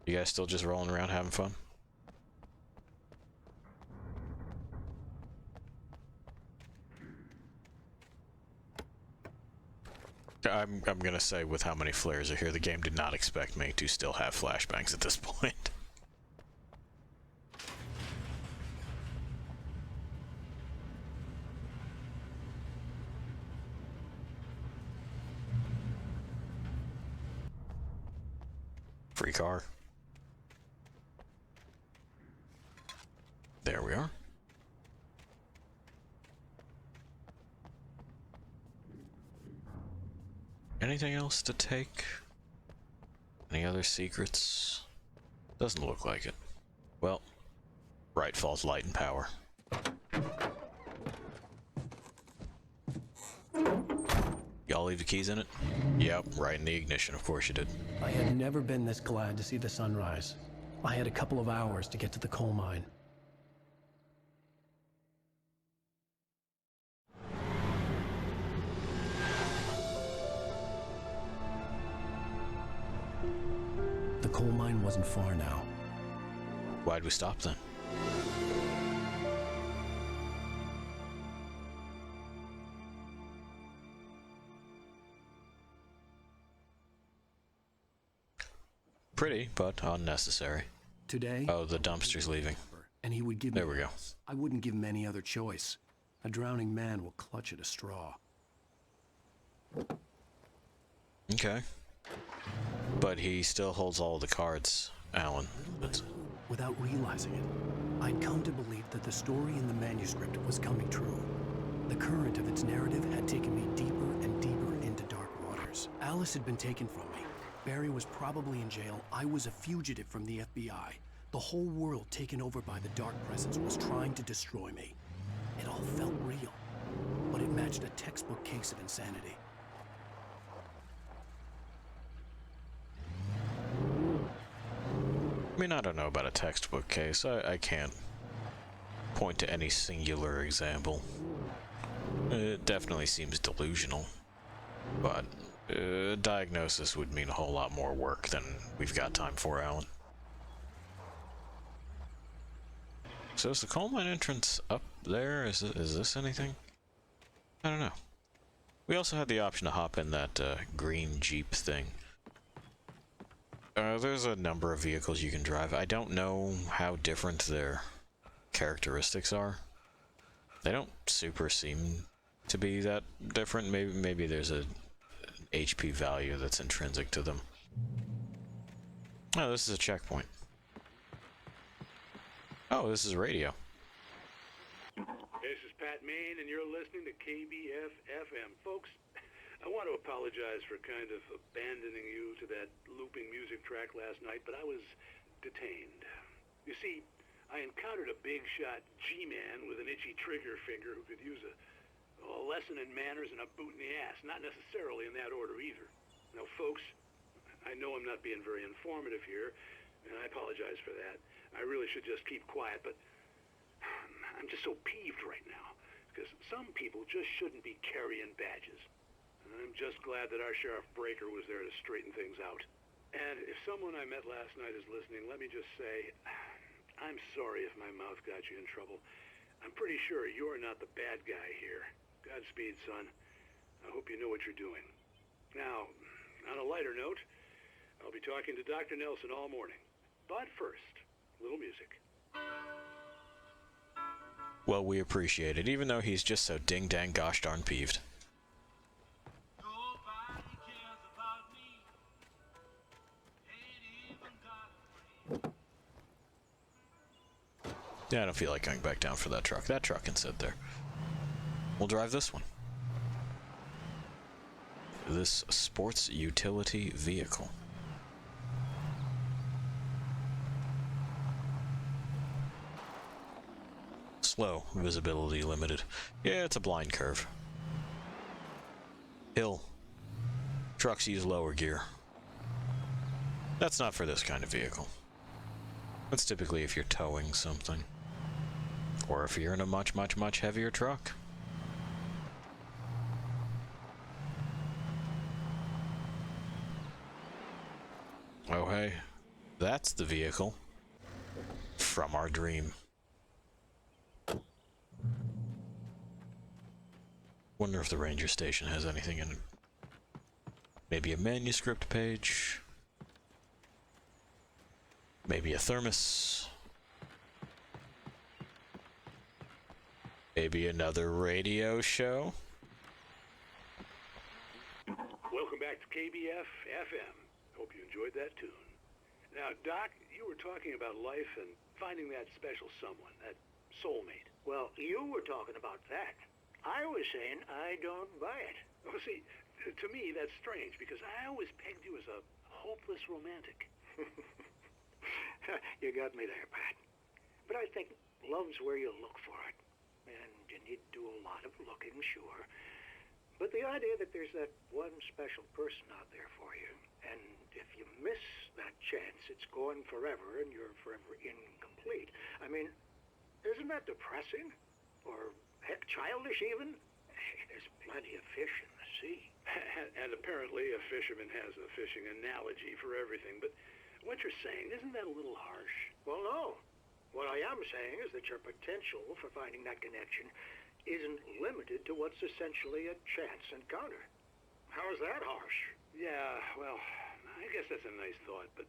You guys still just rolling around having fun? I'm gonna say, with how many flares are here, the game did not expect me to still have flashbangs at this point. Free car. There we are. Anything else to take? Any other secrets? Doesn't look like it. Well, right falls light and power. Y'all I'll leave the keys in it? Yep, right in the ignition, of course you did. I had never been this glad to see the sunrise. I had a couple of hours to get to the coal mine. The coal mine wasn't far now. Why'd we stop then? Pretty, but unnecessary. Today? Oh, the dumpster's leaving. And he would give me. There we go. I wouldn't give him any other choice. A drowning man will clutch at a straw. Okay. But he still holds all the cards, Alan. Without realizing it, I'd come to believe that the story in the manuscript was coming true. The current of its narrative had taken me deeper and deeper into dark waters. Alice had been taken from me. Barry was probably in jail. I was a fugitive from the FBI. The whole world taken over by the Dark Presence was trying to destroy me. It all felt real, but it matched a textbook case of insanity. I mean, I don't know about a textbook case. I can't point to any singular example. It definitely seems delusional, but diagnosis would mean a whole lot more work than we've got time for, Alan. So is the coal mine entrance up there? Is this anything? I don't know. We also had the option to hop in that green Jeep thing. There's a number of vehicles you can drive. I don't know how different their characteristics are. They don't super seem to be that different. Maybe there's a HP value that's intrinsic to them. Oh, this is a checkpoint. Oh, this is radio. This is Pat Main, and you're listening to KBF-FM. Folks, I want to apologize for kind of abandoning you to that looping music track last night, but I was detained. You see, I encountered a big-shot G-man with an itchy trigger finger who could use a lesson in manners and a boot in the ass. Not necessarily in that order either. Now, folks, I know I'm not being very informative here, and I apologize for that. I really should just keep quiet, but I'm just so peeved right now, because some people just shouldn't be carrying badges. And I'm just glad that our Sheriff Breaker was there to straighten things out. And if someone I met last night is listening, let me just say, I'm sorry if my mouth got you in trouble. I'm pretty sure you're not the bad guy here. Godspeed, son. I hope you know what you're doing. Now, on a lighter note, I'll be talking to Dr. Nelson all morning. But first, a little music. Well, we appreciate it, even though he's just so ding-dang gosh darn peeved. Yeah, I don't feel like going back down for that truck. That truck can sit there. We'll drive this one. This sports utility vehicle. Slow, visibility limited. Yeah, it's a blind curve. Hill. Trucks use lower gear. That's not for this kind of vehicle. That's typically if you're towing something. Or if you're in a much, much, much heavier truck. Oh hey, that's the vehicle from our dream. Wonder if the ranger station has anything in it. Maybe a manuscript page. Maybe a thermos. Maybe another radio show. Welcome back to KBF-FM. Hope you enjoyed that tune. Now, Doc, you were talking about life and finding that special someone, that soulmate. Well, you were talking about that. I was saying I don't buy it. Well, see, to me, that's strange, because I always pegged you as a hopeless romantic. You got me there, Pat. But I think love's where you look for it. And you need to do a lot of looking, sure. But the idea that there's that one special person out there for you, and if you miss that chance, it's gone forever and you're forever incomplete. I mean, isn't that depressing? Or, heck, childish even? There's plenty of fish in the sea. And apparently a fisherman has a fishing analogy for everything, but what you're saying, isn't that a little harsh? Well, no. What I am saying is that your potential for finding that connection isn't limited to what's essentially a chance encounter. How is that harsh? Yeah, well, I guess that's a nice thought, but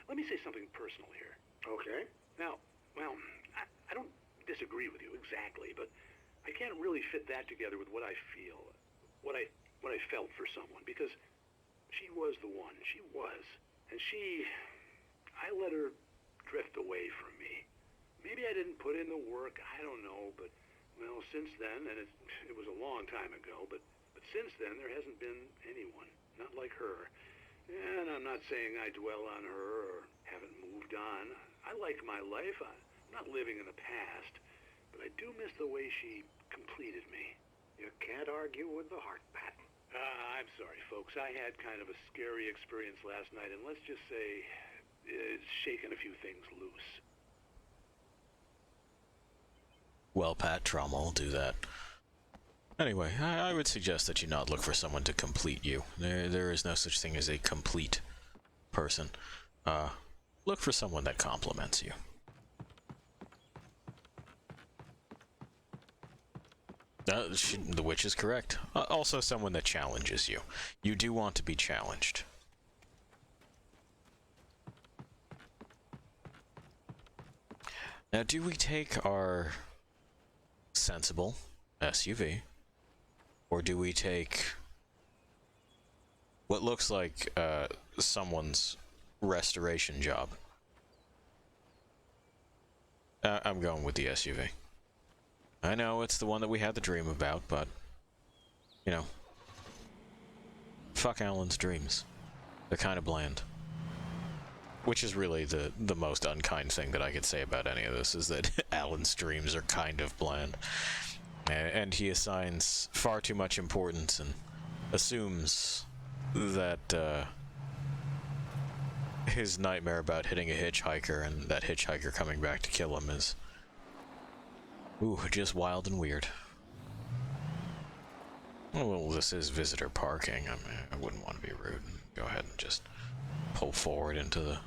let me say something personal here. Okay. Now, well, I don't disagree with you exactly, but I can't really fit that together with what I feel, what I felt for someone, because she was the one. She was. And I let her drift away from me. Maybe I didn't put in the work, I don't know, but, well, since then, and it was a long time ago, but since then there hasn't been anyone, not like her. And I'm not saying I dwell on her or haven't moved on. I like my life. I'm not living in the past, but I do miss the way she completed me. You can't argue with the heart, Pat. I'm sorry, folks. I had kind of a scary experience last night, and let's just say it's shaken a few things loose. Well, Pat, trauma will do that. Anyway, I would suggest that you not look for someone to complete you. There is no such thing as a complete person. Look for someone that complements you. The witch is correct. Also someone that challenges you. You do want to be challenged. Now, do we take our sensible SUV, or do we take what looks like someone's restoration job? I'm going with the SUV. I know it's the one that we had the dream about, but, you know, fuck Alan's dreams. They're kind of bland. Which is really the most unkind thing that I could say about any of this, is that Alan's dreams are kind of bland. And he assigns far too much importance and assumes that his nightmare about hitting a hitchhiker and that hitchhiker coming back to kill him is, ooh, just wild and weird. Well, this is visitor parking. I mean, I wouldn't want to be rude. Go ahead and just pull forward into the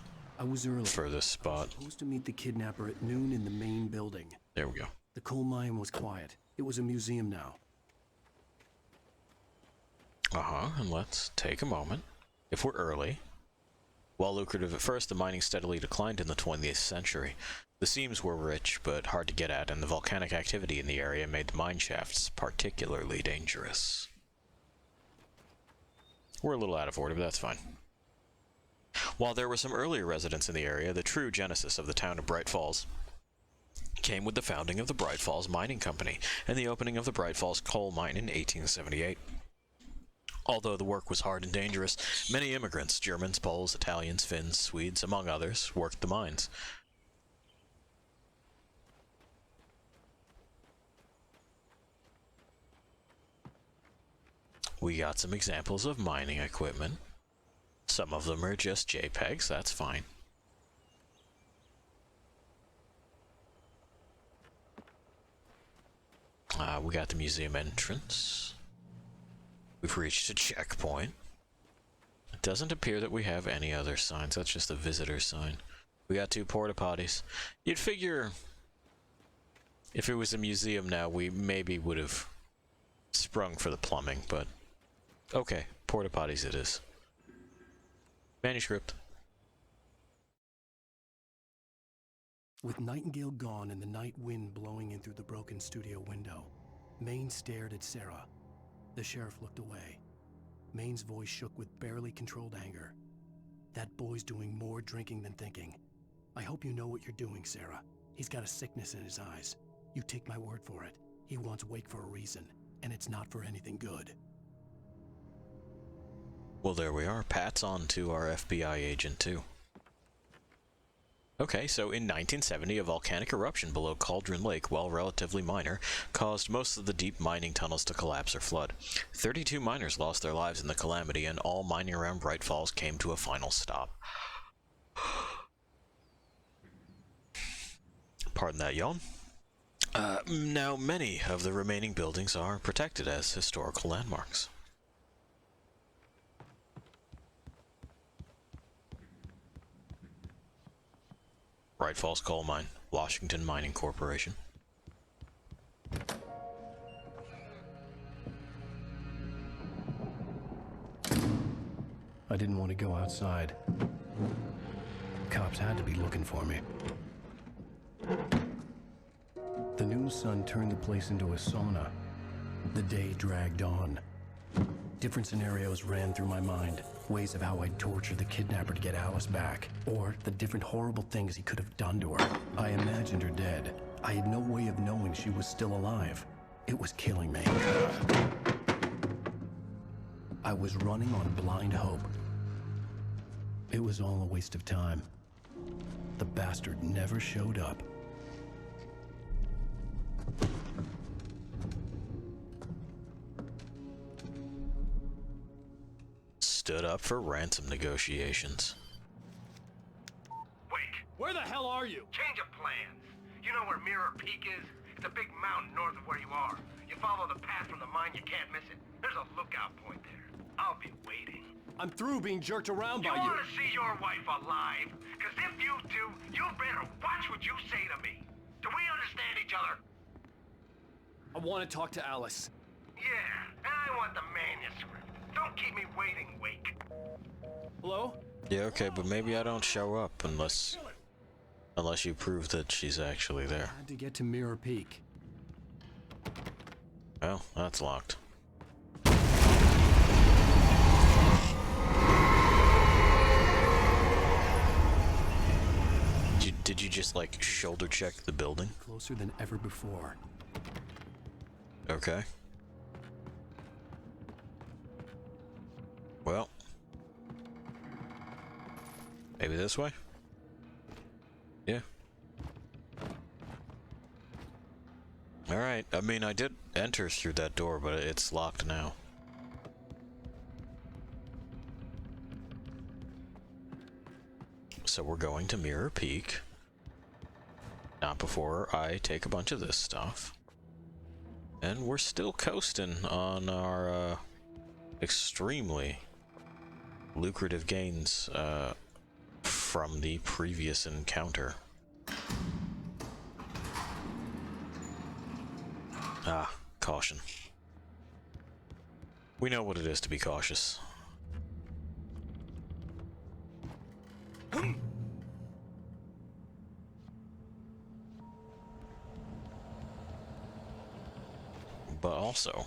furthest spot. I was supposed to meet the kidnapper at noon in the main building. There we go. The coal mine was quiet. It was a museum now. And let's take a moment. If we're early. While lucrative at first, the mining steadily declined in the 20th century. The seams were rich, but hard to get at, and the volcanic activity in the area made the mine shafts particularly dangerous. We're a little out of order, but that's fine. While there were some earlier residents in the area, the true genesis of the town of Bright Falls came with the founding of the Bright Falls Mining Company and the opening of the Bright Falls coal mine in 1878. Although the work was hard and dangerous, many immigrants, Germans, Poles, Italians, Finns, Swedes, among others, worked the mines. We got some examples of mining equipment. Some of them are just JPEGs, that's fine. We got the museum entrance. We've reached a checkpoint. It doesn't appear that we have any other signs. That's just a visitor sign. We got 2 porta potties. You'd figure if it was a museum now, we maybe would have sprung for the plumbing, but okay, porta potties it is. Manuscript. With Nightingale gone and the night wind blowing in through the broken studio window, Maine stared at Sarah. The sheriff looked away. Maine's voice shook with barely controlled anger. That boy's doing more drinking than thinking. I hope you know what you're doing, Sarah. He's got a sickness in his eyes. You take my word for it. He wants Wake for a reason, and it's not for anything good. Well, there we are. Pat's on to our FBI agent, too. Okay, so in 1970, a volcanic eruption below Cauldron Lake, while relatively minor, caused most of the deep mining tunnels to collapse or flood. 32 miners lost their lives in the calamity, and all mining around Bright Falls came to a final stop. Pardon that yawn. Now, many of the remaining buildings are protected as historical landmarks. Bright Falls Coal Mine, Washington Mining Corporation. I didn't want to go outside. Cops had to be looking for me. The noon sun turned the place into a sauna. The day dragged on. Different scenarios ran through my mind. Ways of how I'd torture the kidnapper to get Alice back. Or the different horrible things he could have done to her. I imagined her dead. I had no way of knowing she was still alive. It was killing me. I was running on blind hope. It was all a waste of time. The bastard never showed up. Stood up for ransom negotiations. Wait, Where the hell are you? change of plans. You know where Mirror Peak is? It's a big mountain north of where you are. You follow the path from the mine, you can't miss it. There's a lookout point there. I'll be waiting. I'm through being jerked around by You you. want to see your wife alive? Because if you do, you better watch what you say to me. Do we understand each other? I want to talk to Alice. Yeah, and I want the manuscript. Don't keep me waiting, Wake. Hello? Yeah, okay, but maybe I don't show up unless you prove that she's actually there. I had to get to Mirror Peak. Well, that's locked. Did you just, like, shoulder check the building? Closer than ever before. Okay. Well. Maybe this way? Yeah. Alright, I mean, I did enter through that door, but it's locked now. So we're going to Mirror Peak. Not before I take a bunch of this stuff. And we're still coasting on our extremely lucrative gains from the previous encounter. Ah, caution. We know what it is to be cautious. But also,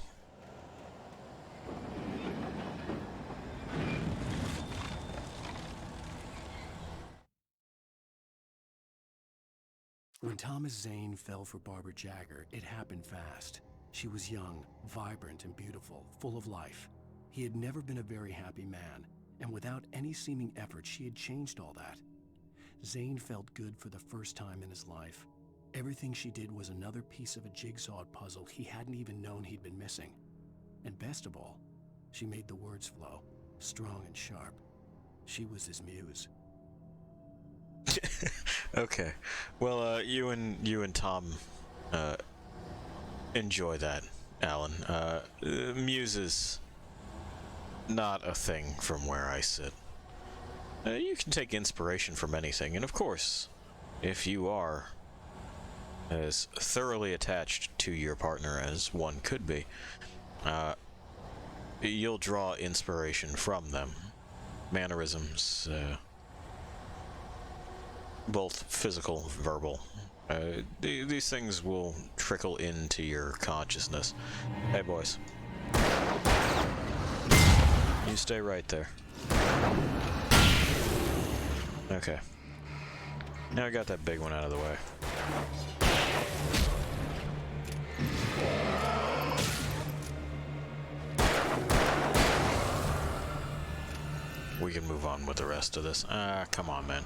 when Thomas Zane fell for Barbara Jagger, it happened fast. She was young, vibrant, and beautiful, full of life. He had never been a very happy man, and without any seeming effort, she had changed all that. Zane felt good for the first time in his life. Everything she did was another piece of a jigsaw puzzle he hadn't even known he'd been missing. And best of all, she made the words flow, strong and sharp. She was his muse. okay. Well, you and Tom enjoy that, Alan. Muse is not a thing from where I sit. You can take inspiration from anything, and of course, if you are as thoroughly attached to your partner as one could be, you'll draw inspiration from them. Mannerisms, both physical, verbal. These things will trickle into your consciousness. Hey, boys. You stay right there. Okay. Now I got that big one out of the way. We can move on with the rest of this. Come on, man.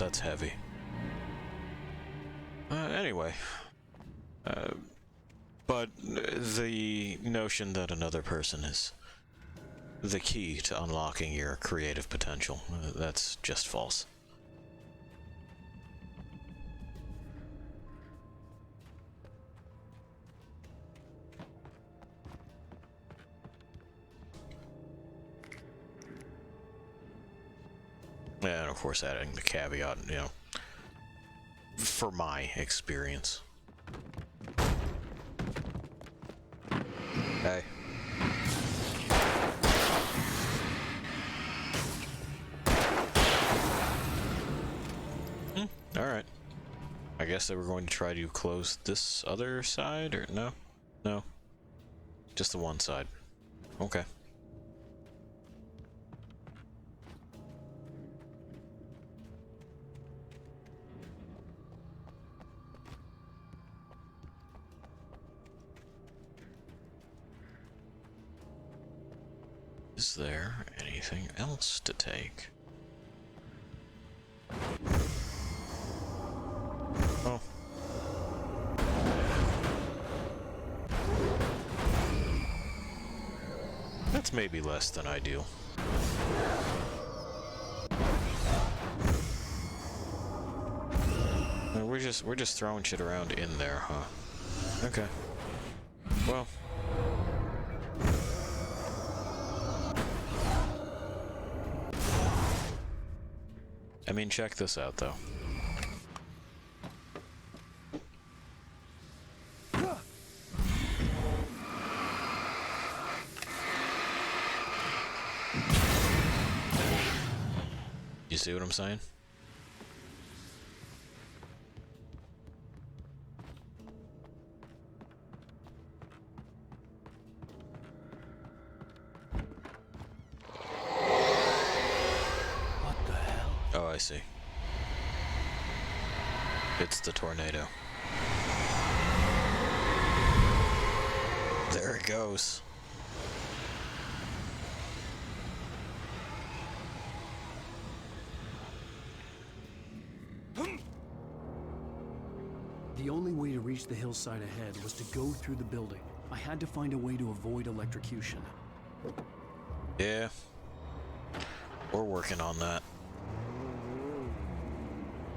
that's heavy. Anyway. But the notion that another person is the key to unlocking your creative potential, that's just false. And of course adding the caveat, you know, for my experience. Hey. Alright. I guess they were going to try to close this other side, or no? No. Just the one side. Okay. Is there anything else to take? Oh. That's maybe less than ideal. We're just throwing shit around in there, huh? Okay. Well. I mean, check this out, though. You see what I'm saying? Oh, I see. It's the tornado. There it goes. The only way to reach the hillside ahead was to go through the building. I had to find a way to avoid electrocution. Yeah. We're working on that.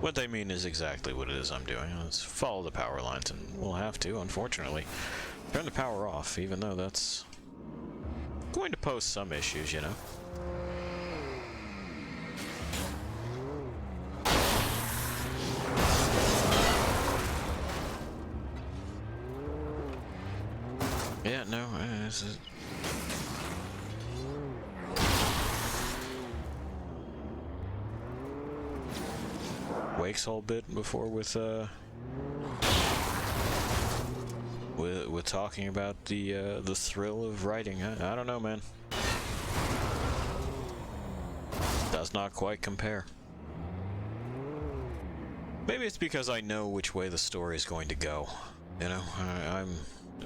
What they mean is exactly what it is I'm doing. Let's follow the power lines, and we'll have to, unfortunately, turn the power off, even though that's going to pose some issues, you know? Yeah, no, this is... Wake's whole bit before with talking about the thrill of writing. I don't know, man. Does not quite compare. Maybe it's because I know which way the story is going to go. You know, I'm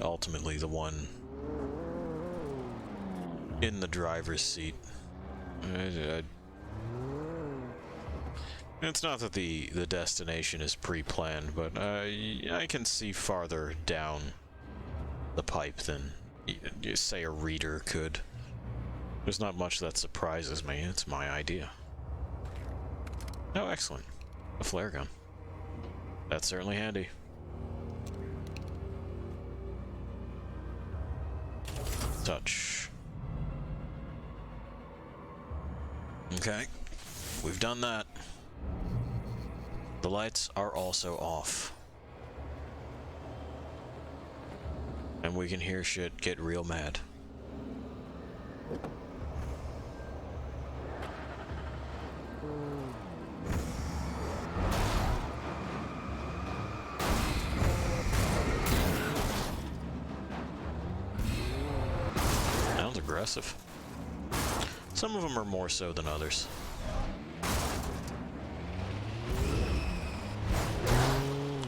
ultimately the one in the driver's seat. It's not that the destination is pre-planned, but I can see farther down the pipe than, say, a reader could. There's not much that surprises me. It's my idea. Oh, excellent. A flare gun. That's certainly handy. Touch. Okay. We've done that. The lights are also off. And we can hear shit get real mad. Sounds aggressive. Some of them are more so than others.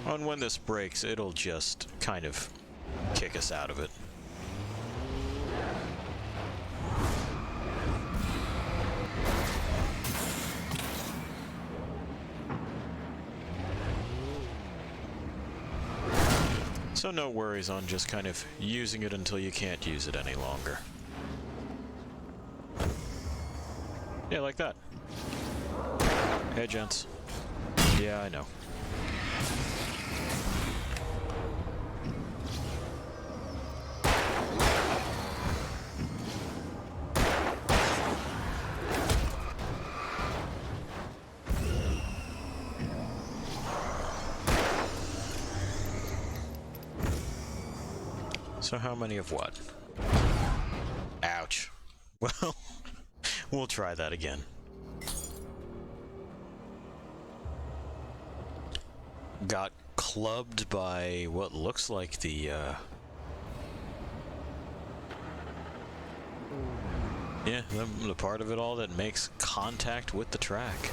And when this breaks, it'll just kind of kick us out of it. So no worries on just kind of using it until you can't use it any longer. Yeah, like that. Hey, gents. Yeah, I know. So how many of what? Ouch. Well, we'll try that again. Got clubbed by what looks like the, yeah, the part of it all that makes contact with the track.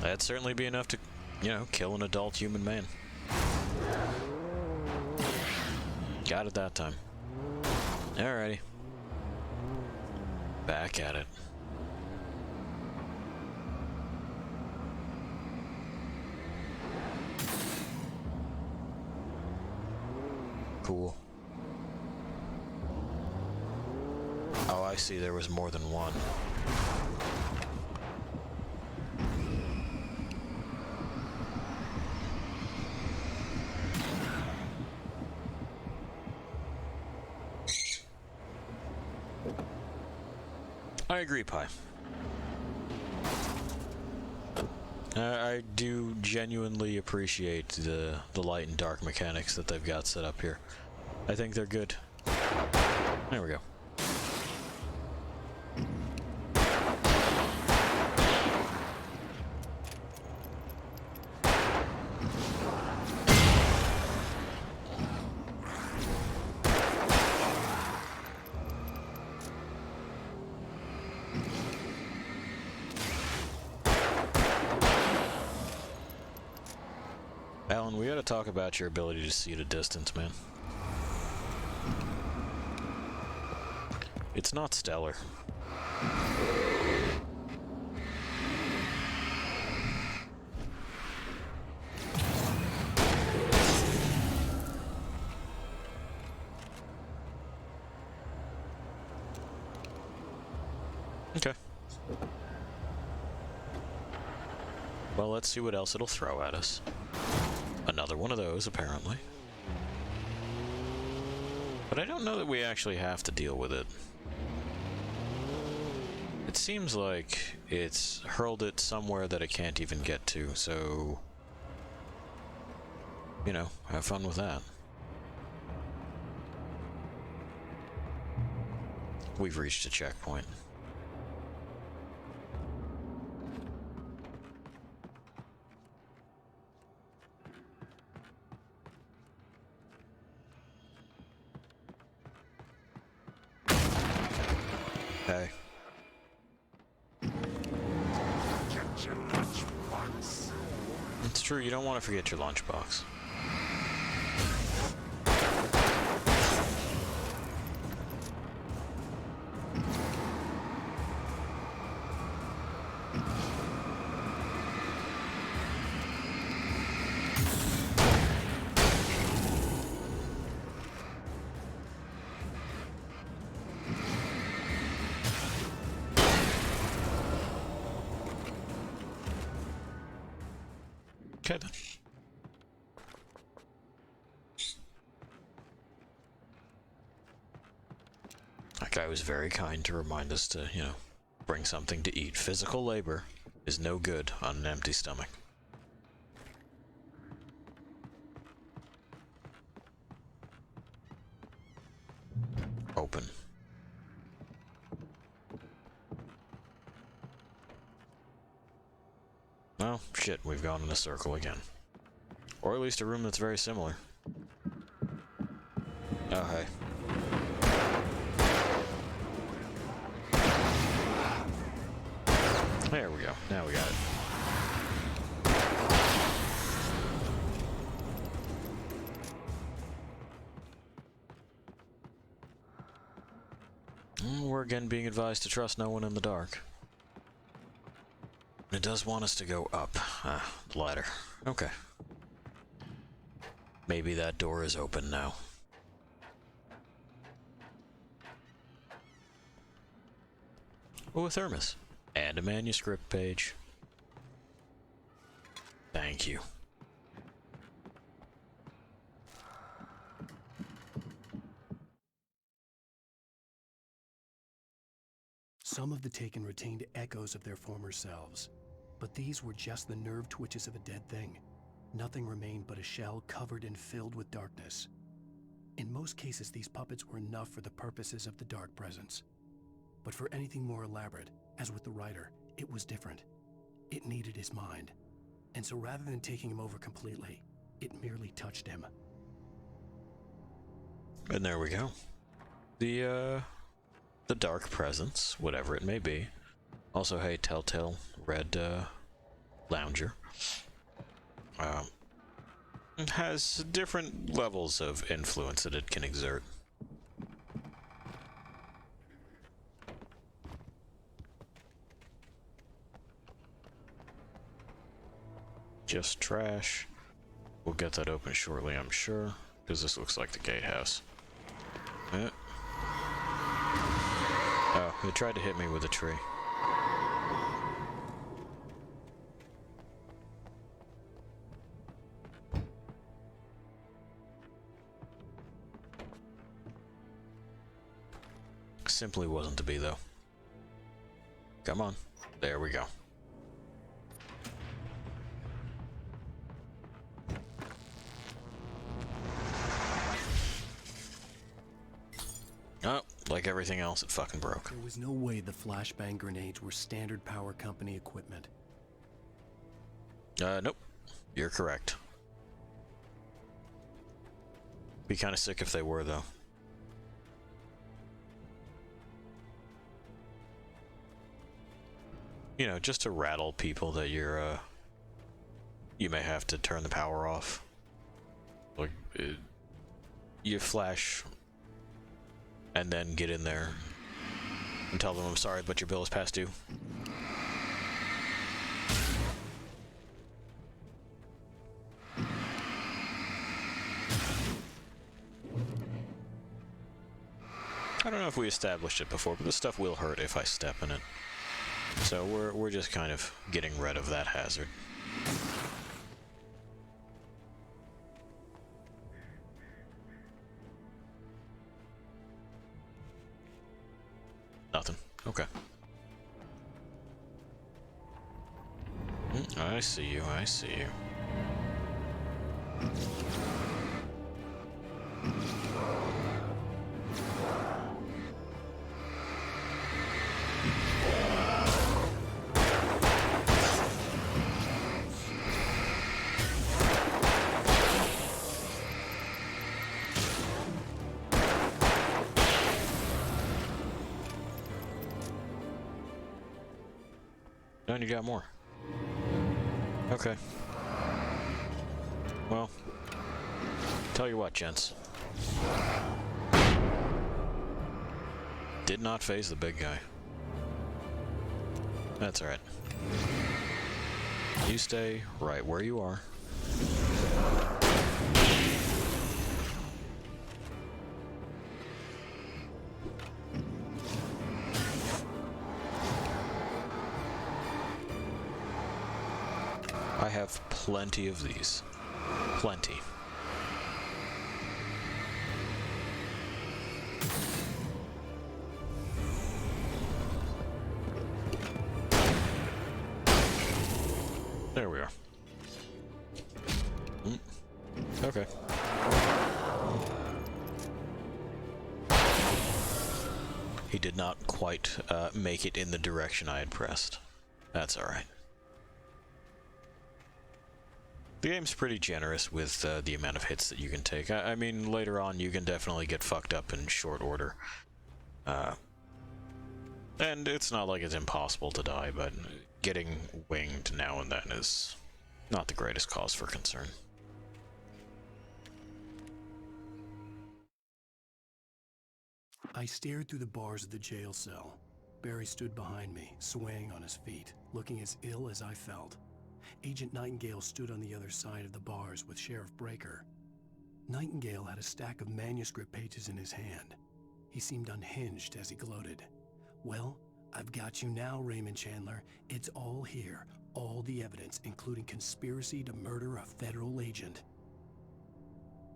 That'd certainly be enough to, you know, kill an adult human man. Got it that time. Alrighty. Back at it. Cool. Oh, I see, there was more than one. I agree, Pi. I do genuinely appreciate the light and dark mechanics that they've got set up here. I think they're good. There we go. Alan, we gotta talk about your ability to see at a distance, man. It's not stellar. Okay. Well, let's see what else it'll throw at us. Another one of those, apparently. But I don't know that we actually have to deal with it. It seems like it's hurled it somewhere that it can't even get to, so... you know, have fun with that. We've reached a checkpoint. Hey. It's true, you don't want to forget your lunchbox. Okay then. That guy was very kind to remind us to, you know, bring something to eat. Physical labor is no good on an empty stomach. Open. Oh, shit, we've gone in a circle again. Or at least a room that's very similar. Oh, hey. There we go. Now we got it. We're again being advised to trust no one in the dark. It does want us to go up. The ladder. Okay. Maybe that door is open now. Oh, a thermos. And a manuscript page. Thank you. Some of the Taken retained echoes of their former selves, but these were just the nerve twitches of a dead thing. Nothing remained but a shell covered and filled with darkness. In most cases, these puppets were enough for the purposes of the Dark Presence. But for anything more elaborate, as with the writer, it was different. It needed his mind. And so rather than taking him over completely, it merely touched him. And there we go. The Dark Presence, whatever it may be. Also, hey, Telltale Red Lounger. Has different levels of influence that it can exert. Just trash. We'll get that open shortly, I'm sure, because this looks like the gatehouse. Oh, it tried to hit me with a tree. Simply wasn't to be, though. Come on. There we go. Oh, like everything else, it fucking broke. There was no way the flashbang grenades were standard power company equipment. Nope. You're correct. Be kind of sick if they were, though. You know, just to rattle people that you're, you may have to turn the power off. Like, you flash and then get in there and tell them, I'm sorry, but your bill is past due. I don't know if we established it before, but this stuff will hurt if I step in it. So we're just kind of getting rid of that hazard. Nothing. Okay. I see you, I see you. And you got more. Okay. Well, tell you what, gents. Did not phase the big guy. That's alright. You stay right where you are. I have plenty of these. Plenty. There we are. Okay. He did not quite make it in the direction I had pressed. That's alright. The game's pretty generous with the amount of hits that you can take. I mean, later on you can definitely get fucked up in short order. And it's not like it's impossible to die, but getting winged now and then is not the greatest cause for concern. I stared through the bars of the jail cell. Barry stood behind me, swaying on his feet, looking as ill as I felt. Agent Nightingale stood on the other side of the bars with Sheriff Breaker. Nightingale had a stack of manuscript pages in his hand. He seemed unhinged as he gloated. Well, I've got you now, Raymond Chandler. It's all here. All the evidence, including conspiracy to murder a federal agent.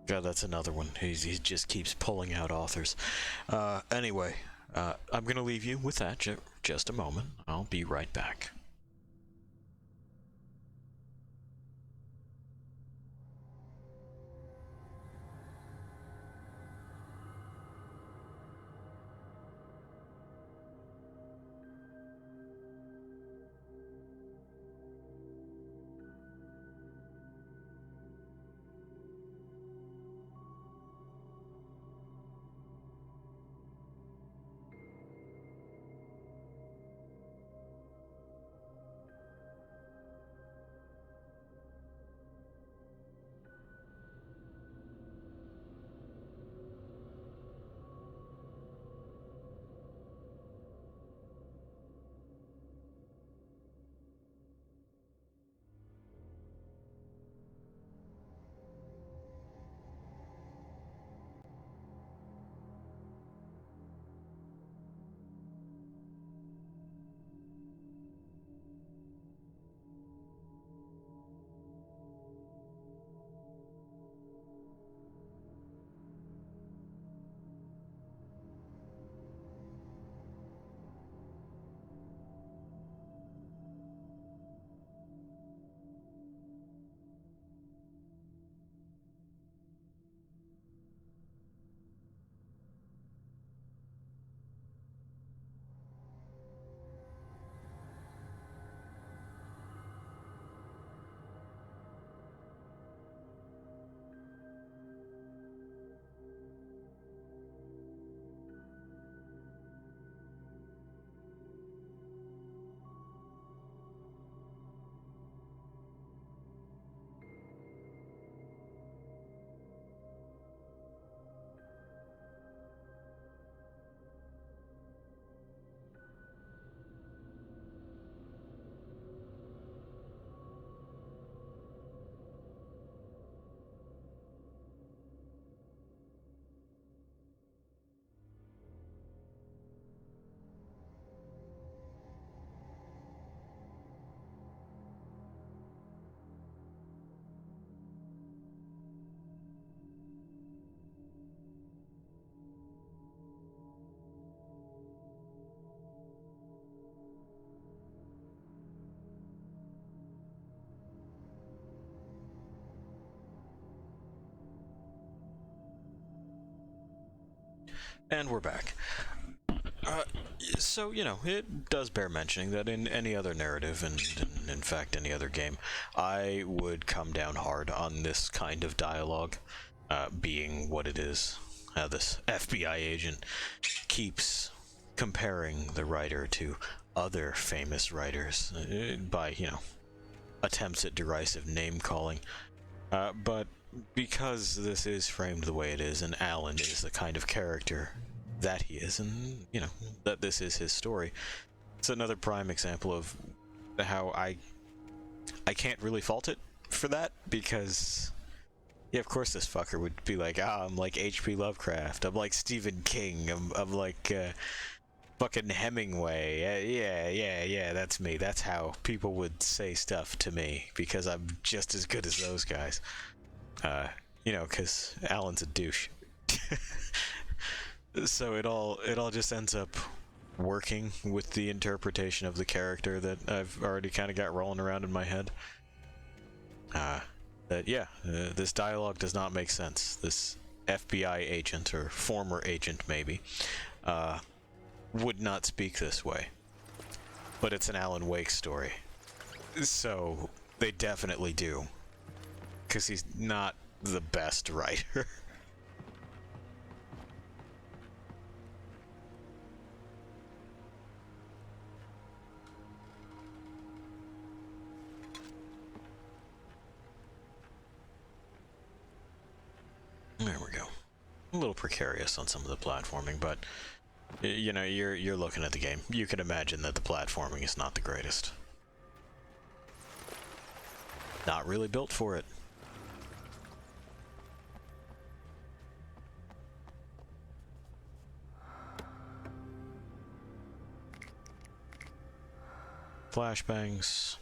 God, that's another one. He just keeps pulling out authors. Anyway, I'm going to leave you with that just a moment. I'll be right back. And we're back. So, you know, it does bear mentioning that in any other narrative, and in fact any other game, I would come down hard on this kind of dialogue, being what it is. This FBI agent keeps comparing the writer to other famous writers by, you know, attempts at derisive name-calling. But because this is framed the way it is, and Alan is the kind of character that he is, and, you know, that this is his story, it's another prime example of how I can't really fault it for that, because, yeah, of course this fucker would be like, I'm like H.P. Lovecraft, I'm like Stephen King, I'm like, fucking Hemingway, yeah, that's me. That's how people would say stuff to me, because I'm just as good as those guys. You know, because Alan's a douche. So it all just ends up working with the interpretation of the character that I've already kind of got rolling around in my head. This dialogue does not make sense. This FBI agent, or former agent maybe, would not speak this way. But it's an Alan Wake story. So they definitely do. Because he's not the best writer. There we go. A little precarious on some of the platforming, but You know, you're looking at the game. You can imagine that the platforming is not the greatest. Not really built for it. Flashbangs.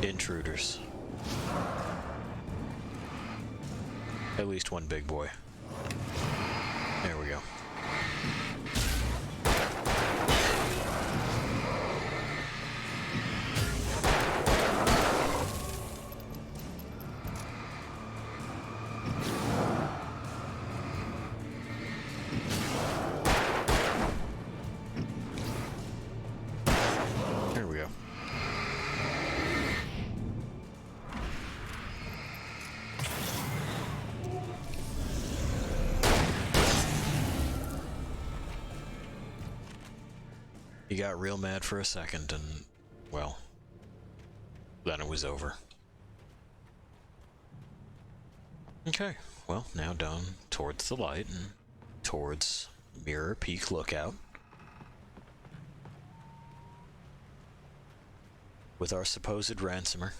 Intruders. At least one big boy. There we go. There we go. He got real mad for a second and, well, then it was over. Okay, well, now down towards the light and towards Mirror Peak Lookout. With our supposed ransomer.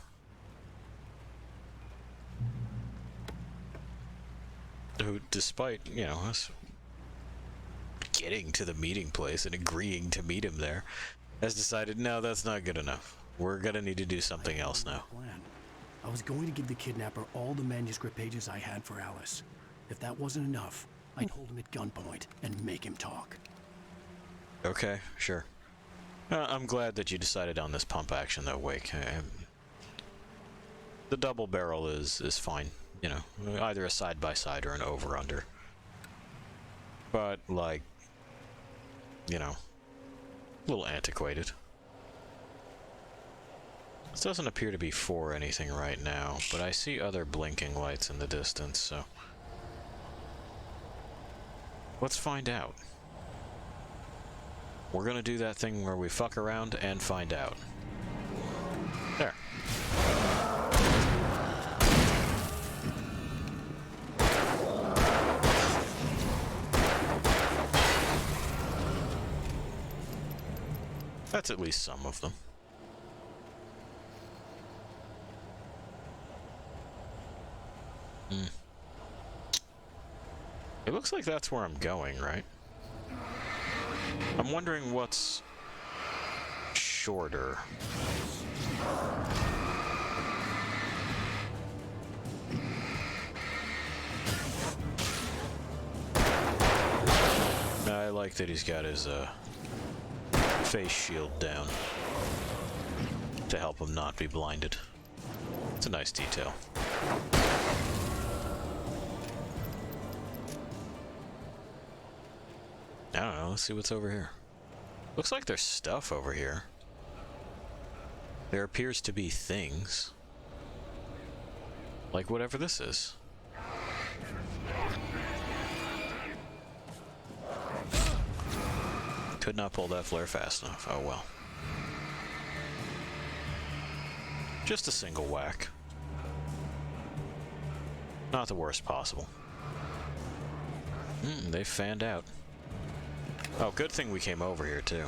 Who, despite, you know, us getting to the meeting place and agreeing to meet him there, has decided, no, that's not good enough. We're gonna need to do something else now. I was going to give the kidnapper all the manuscript pages I had for Alice. If that wasn't enough, I'd hold him at gunpoint and make him talk. Okay, sure. I'm glad that you decided on this pump action, though, Wake. The double barrel is fine. You know, either a side-by-side or an over-under. But, like, you know, a little antiquated. This doesn't appear to be for anything right now, but I see other blinking lights in the distance, so let's find out. We're gonna do that thing where we fuck around and find out. There. That's at least some of them. It looks like that's where I'm going, right? I'm wondering what's shorter. I like that he's got his face shield down to help him not be blinded. It's a nice detail. I don't know, let's see what's over here. Looks like there's stuff over here. There appears to be things. Like whatever this is. Could not pull that flare fast enough. Oh well. Just a single whack. Not the worst possible. They fanned out. Oh, good thing we came over here, too.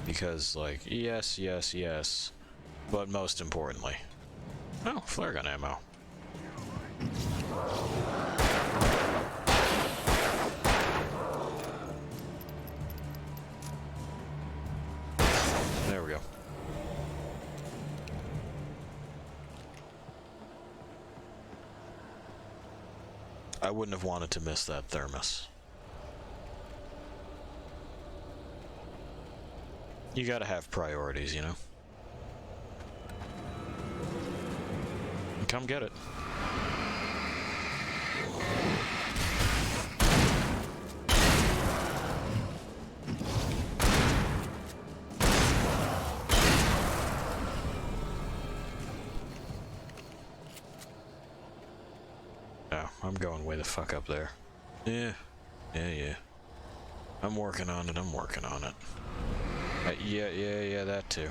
Because, like, yes, yes, yes. But most importantly... Oh, flare gun ammo. There we go. I wouldn't have wanted to miss that thermos. You gotta have priorities, you know? Come get it. I'm going way the fuck up there. Yeah. I'm working on it, yeah, that too.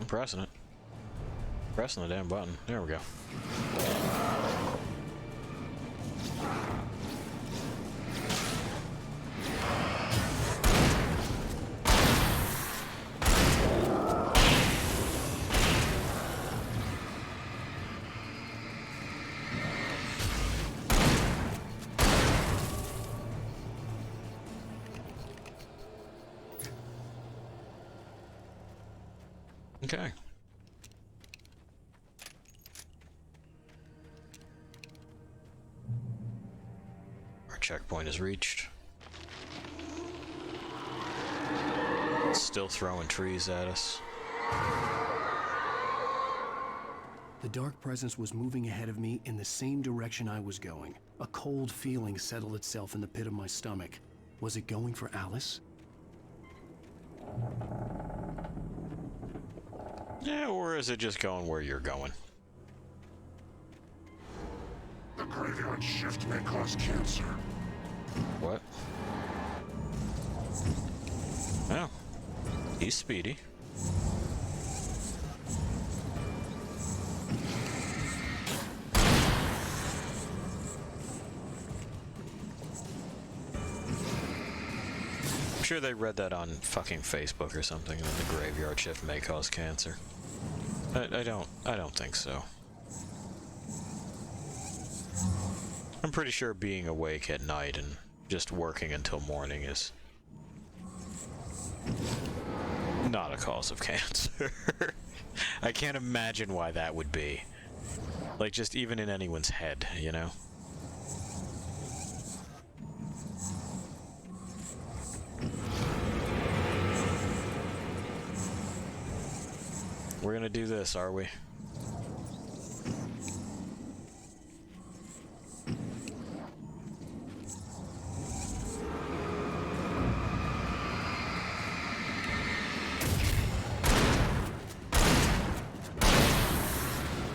I'm pressing it. Pressing the damn button. There we go. Okay. Our checkpoint is reached. Still throwing trees at us. The dark presence was moving ahead of me in the same direction I was going. A cold feeling settled itself in the pit of my stomach. Was it going for Alice? Yeah, or is it just going where you're going? The graveyard shift may cause cancer. What? Oh. He's speedy. I'm sure they read that on fucking Facebook or something, that the graveyard shift may cause cancer. I don't think so. I'm pretty sure being awake at night and just working until morning is not a cause of cancer. I can't imagine why that would be. Like, just even in anyone's head, you know? We're gonna do this, are we?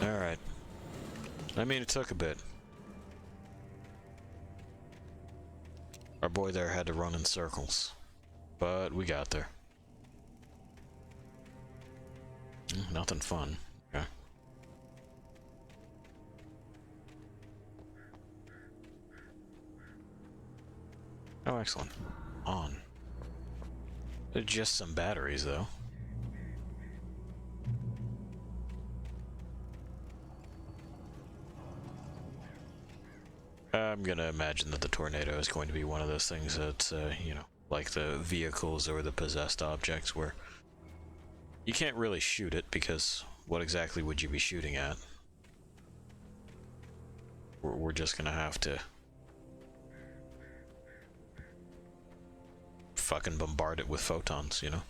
Alright. I mean, it took a bit. Our boy there had to run in circles. But we got there. Nothing fun. Okay. Oh, excellent. On. Just some batteries, though. I'm gonna imagine that the tornado is going to be one of those things that's, you know, like the vehicles or the possessed objects where you can't really shoot it, because what exactly would you be shooting at? We're just gonna have to fucking bombard it with photons, you know?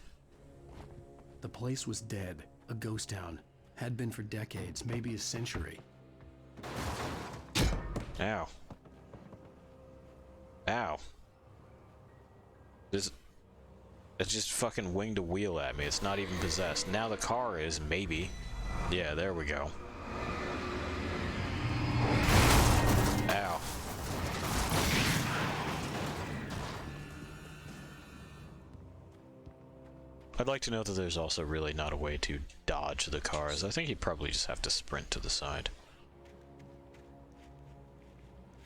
The place was dead, a ghost town. Had been for decades, maybe a century. Ow. Ow. It just fucking winged a wheel at me. It's not even possessed. Now the car is, maybe. Yeah, there we go. Ow. I'd like to know that there's also really not a way to dodge the cars. I think you probably just have to sprint to the side.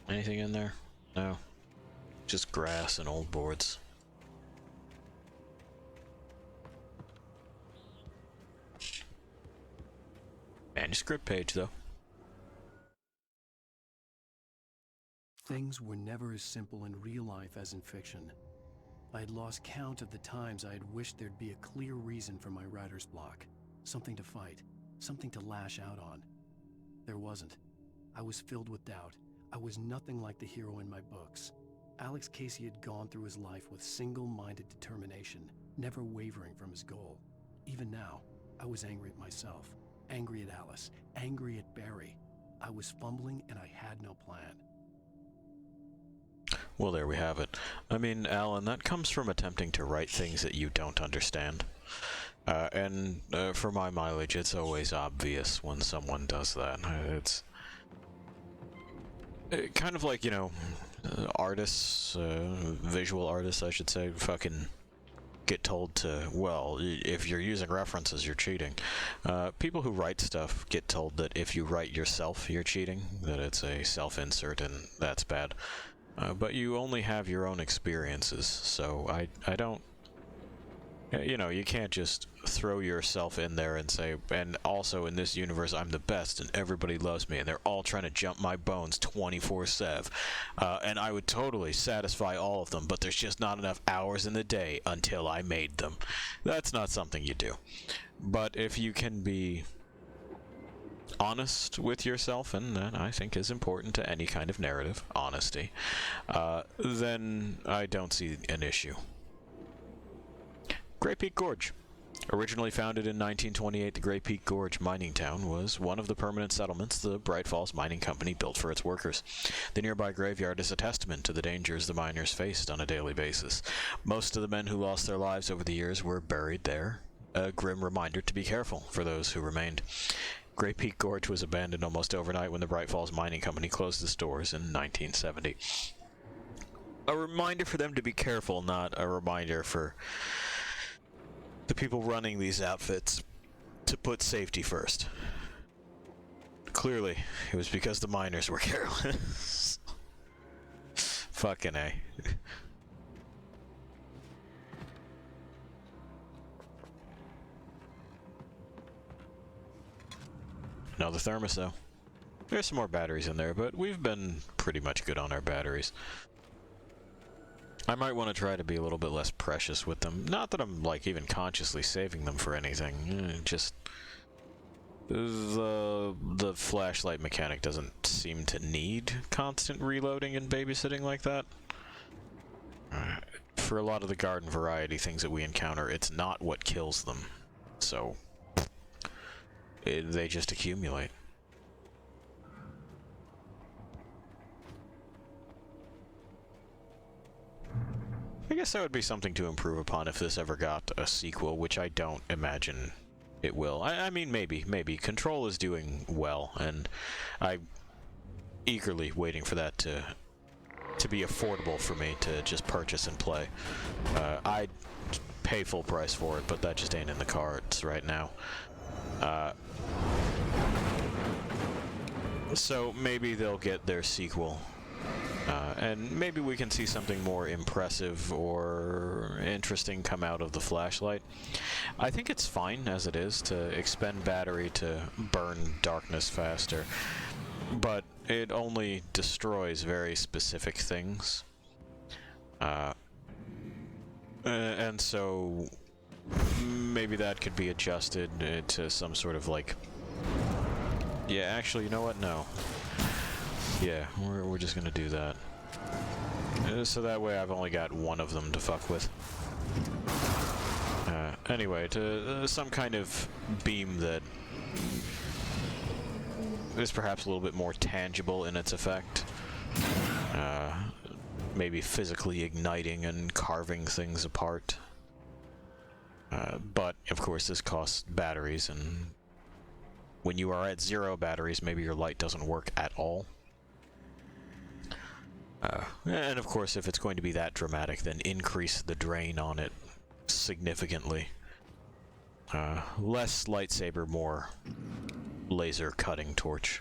Anything in there? No. Just grass and old boards. Manuscript page, though. Things were never as simple in real life as in fiction. I had lost count of the times I had wished there'd be a clear reason for my writer's block. Something to fight, something to lash out on. There wasn't. I was filled with doubt. I was nothing like the hero in my books. Alex Casey had gone through his life with single-minded determination, never wavering from his goal. Even now, I was angry at myself, angry at Alice, angry at Barry. I was fumbling and I had no plan. Well, there we have it. I mean, Alan, that comes from attempting to write things that you don't understand. And for my mileage, it's always obvious when someone does that. It's kind of like, you know, artists, visual artists, I should say, fucking get told to, well, if you're using references, you're cheating. People who write stuff get told that if you write yourself, you're cheating, that it's a self-insert and that's bad. But you only have your own experiences, so I don't... You know, you can't just throw yourself in there and say, and also in this universe I'm the best and everybody loves me and they're all trying to jump my bones 24/7. And I would totally satisfy all of them, but there's just not enough hours in the day until I made them. That's not something you do. But if you can be honest with yourself, and that I think is important to any kind of narrative, honesty, then I don't see an issue. Grey Peak Gorge. Originally founded in 1928, the Grey Peak Gorge mining town was one of the permanent settlements the Bright Falls Mining Company built for its workers. The nearby graveyard is a testament to the dangers the miners faced on a daily basis. Most of the men who lost their lives over the years were buried there, a grim reminder to be careful for those who remained. Grey Peak Gorge was abandoned almost overnight when the Bright Falls Mining Company closed its doors in 1970. A reminder for them to be careful, not a reminder for the people running these outfits to put safety first. Clearly, it was because the miners were careless. Fucking A. Another thermos, though. There's some more batteries in there, but we've been pretty much good on our batteries. I might want to try to be a little bit less precious with them. Not that I'm, like, even consciously saving them for anything. Just... The flashlight mechanic doesn't seem to need constant reloading and babysitting like that. For a lot of the garden variety things that we encounter, it's not what kills them. So... they just accumulate. I guess that would be something to improve upon if this ever got a sequel, which I don't imagine it will. I mean, maybe. Control is doing well, and I'm eagerly waiting for that to be affordable for me to just purchase and play. I'd pay full price for it, but that just ain't in the cards right now. So maybe they'll get their sequel. And maybe we can see something more impressive or interesting come out of the flashlight. I think it's fine as it is to expend battery to burn darkness faster, but it only destroys very specific things. And so maybe that could be adjusted to some sort of like... Yeah, actually, you know what? No. Yeah, we're just gonna do that. So that way I've only got one of them to fuck with. Anyway, to some kind of beam that is perhaps a little bit more tangible in its effect. Maybe physically igniting and carving things apart. But, of course, this costs batteries, and when you are at 0 batteries, maybe your light doesn't work at all. And of course, if it's going to be that dramatic, then increase the drain on it significantly. Less lightsaber, more laser cutting torch.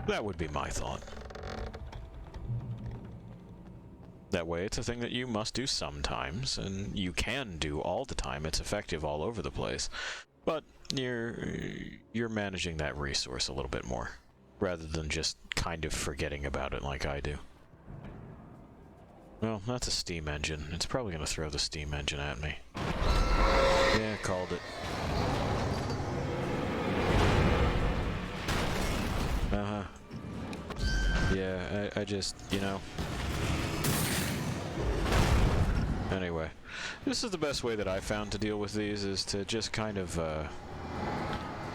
That would be my thought. That way, it's a thing that you must do sometimes, and you can do all the time. It's effective all over the place. But you're managing that resource a little bit more, rather than just kind of forgetting about it like I do. Well, that's a steam engine. It's probably going to throw the steam engine at me. Yeah, called it. Uh-huh. Yeah, I just, you know... Anyway, this is the best way that I found to deal with these, is to just kind of,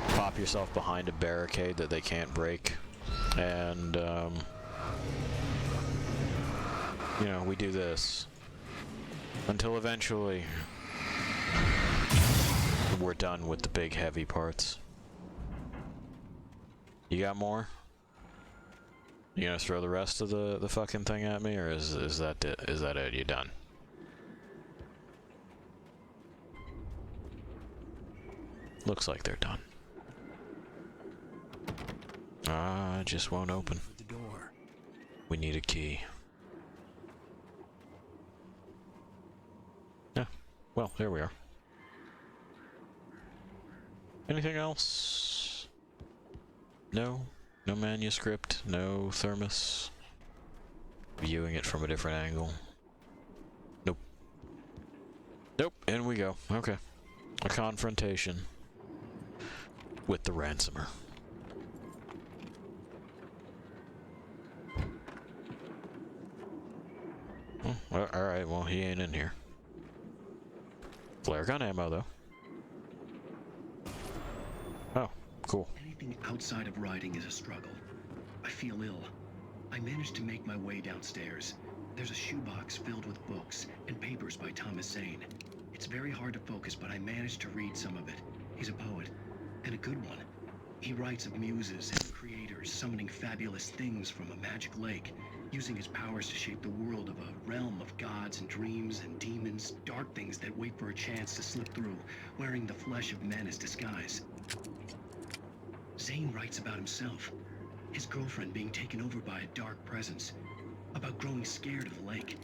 pop yourself behind a barricade that they can't break. And, you know, we do this until eventually we're done with the big heavy parts. You got more? You gonna throw the rest of the fucking thing at me, or is that it? Is that it? You done? looks like they're done. Just won't open. The door. We need a key. Yeah, well, there we are. Anything else? No? No manuscript? No thermos? Viewing it from a different angle? Nope. Nope, in we go. Okay. A confrontation with the ransomer. Oh, alright, well, he ain't in here. Flare gun ammo, though. Oh, cool. Anything outside of writing is a struggle. I feel ill. I managed to make my way downstairs. There's a shoebox filled with books and papers by Thomas Zane. It's very hard to focus, but I managed to read some of it. He's a poet, and a good one. He writes of muses and creators summoning fabulous things from a magic lake, using his powers to shape the world of a realm of gods and dreams and demons, dark things that wait for a chance to slip through, wearing the flesh of men as disguise. Zane writes about himself, his girlfriend being taken over by a dark presence, about growing scared of the lake.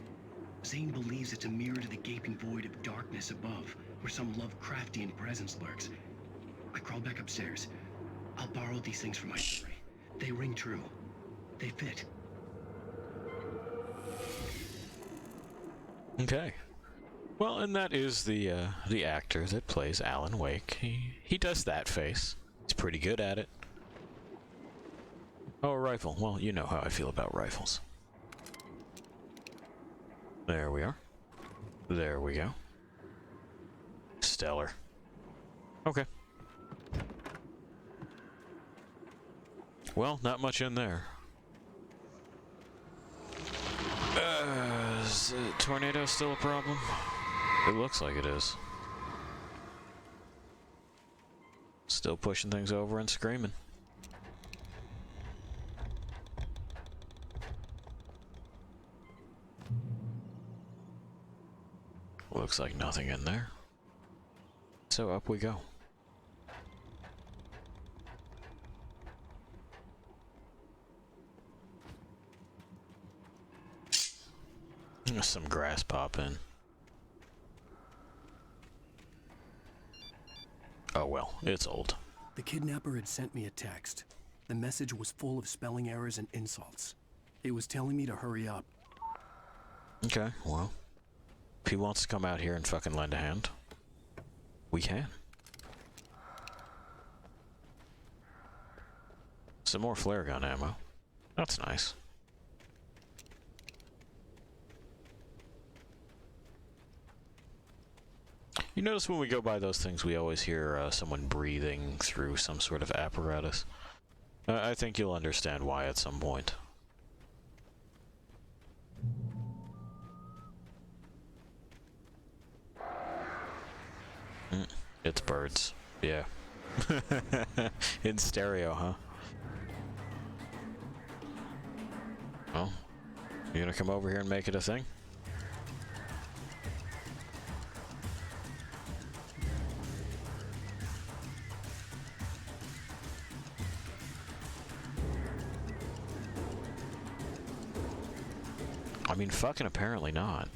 Zane believes it's a mirror to the gaping void of darkness above, where some Lovecraftian presence lurks. I crawl back upstairs. I'll borrow these things from my story. They ring true. They fit. Okay. Well, and that is the actor that plays Alan Wake. He does that face. He's pretty good at it. Oh, a rifle. Well, you know how I feel about rifles. There we are. There we go. Stellar. Okay. Well, not much in there. Is the tornado still a problem? It looks like it is. Still pushing things over and screaming. Looks like nothing in there. So up we go. Some grass popping. Oh well, it's old. The kidnapper had sent me a text. The message was full of spelling errors and insults. It was telling me to hurry up. Okay, well, if he wants to come out here and fucking lend a hand, we can. Some more flare gun ammo. That's nice. You notice when we go by those things, we always hear someone breathing through some sort of apparatus. I think you'll understand why at some point. It's birds. Yeah. In stereo, huh? Oh, you gonna come over here and make it a thing? I mean, fucking apparently not.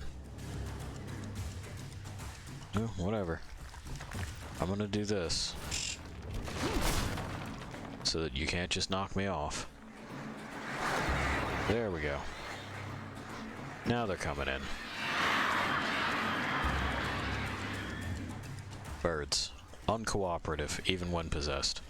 Oh, whatever. I'm gonna do this. So that you can't just knock me off. There we go. Now they're coming in. Birds. Uncooperative, even when possessed.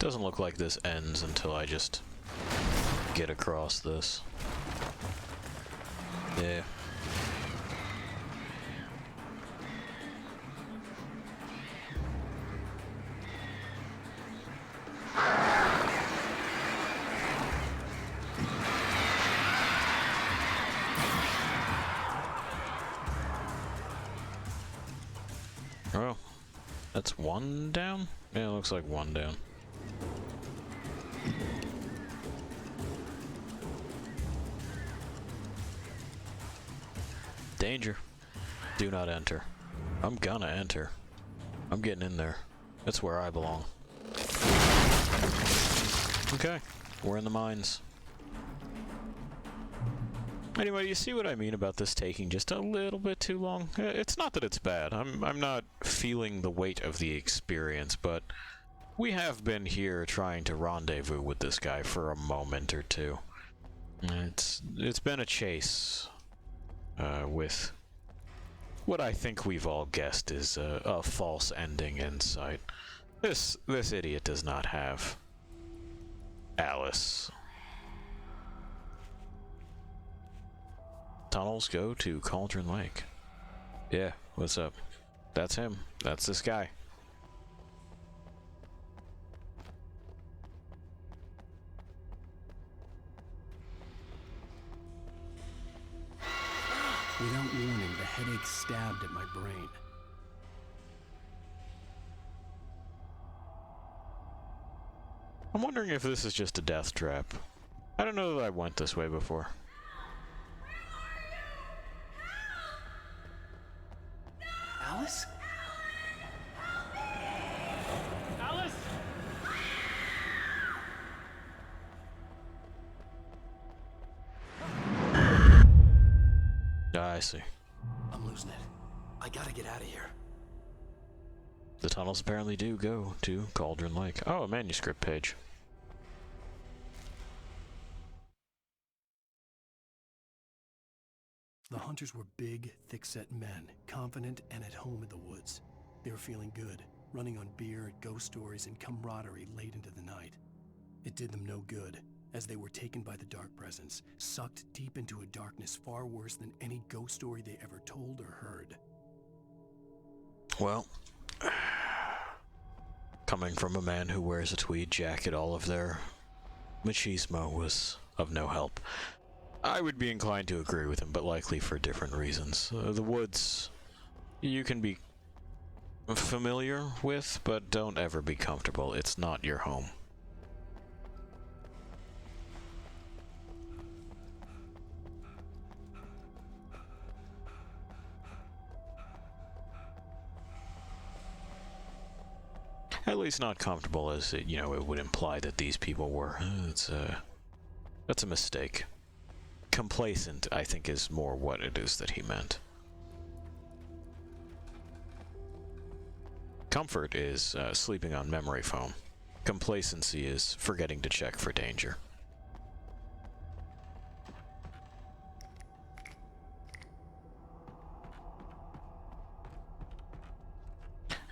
Doesn't look like this ends until I just get across this. Yeah. Oh, that's one down? Yeah, it looks like one down. Danger. Do not enter. I'm gonna enter. I'm getting in there. That's where I belong. Okay, we're in the mines. Anyway, you see what I mean about this taking just a little bit too long? It's not that it's bad. I'm not feeling the weight of the experience, but we have been here trying to rendezvous with this guy for a moment or two. It's been a chase with what I think we've all guessed is a false ending in sight. This idiot does not have Alice. Tunnels go to Cauldron Lake. Yeah, what's up? That's him. That's this guy. Without warning, the headache stabbed at my brain. I'm wondering if this is just a death trap. I don't know that I went this way before. Alice? Alice? I see. I'm losing it. I gotta get out of here. The tunnels apparently do go to Cauldron Lake. Oh, a manuscript page. The hunters were big, thick-set men, confident and at home in the woods. They were feeling good, running on beer, ghost stories, and camaraderie late into the night. It did them no good, as they were taken by the dark presence, sucked deep into a darkness far worse than any ghost story they ever told or heard. Well, coming from a man who wears a tweed jacket, all of their machismo was of no help. I would be inclined to agree with him, but likely for different reasons. The woods, you can be familiar with, but don't ever be comfortable. It's not your home. At least not comfortable as it, you know, it would imply that these people were. That's a mistake. Complacent, I think, is more what it is that he meant. Comfort is sleeping on memory foam. Complacency is forgetting to check for danger.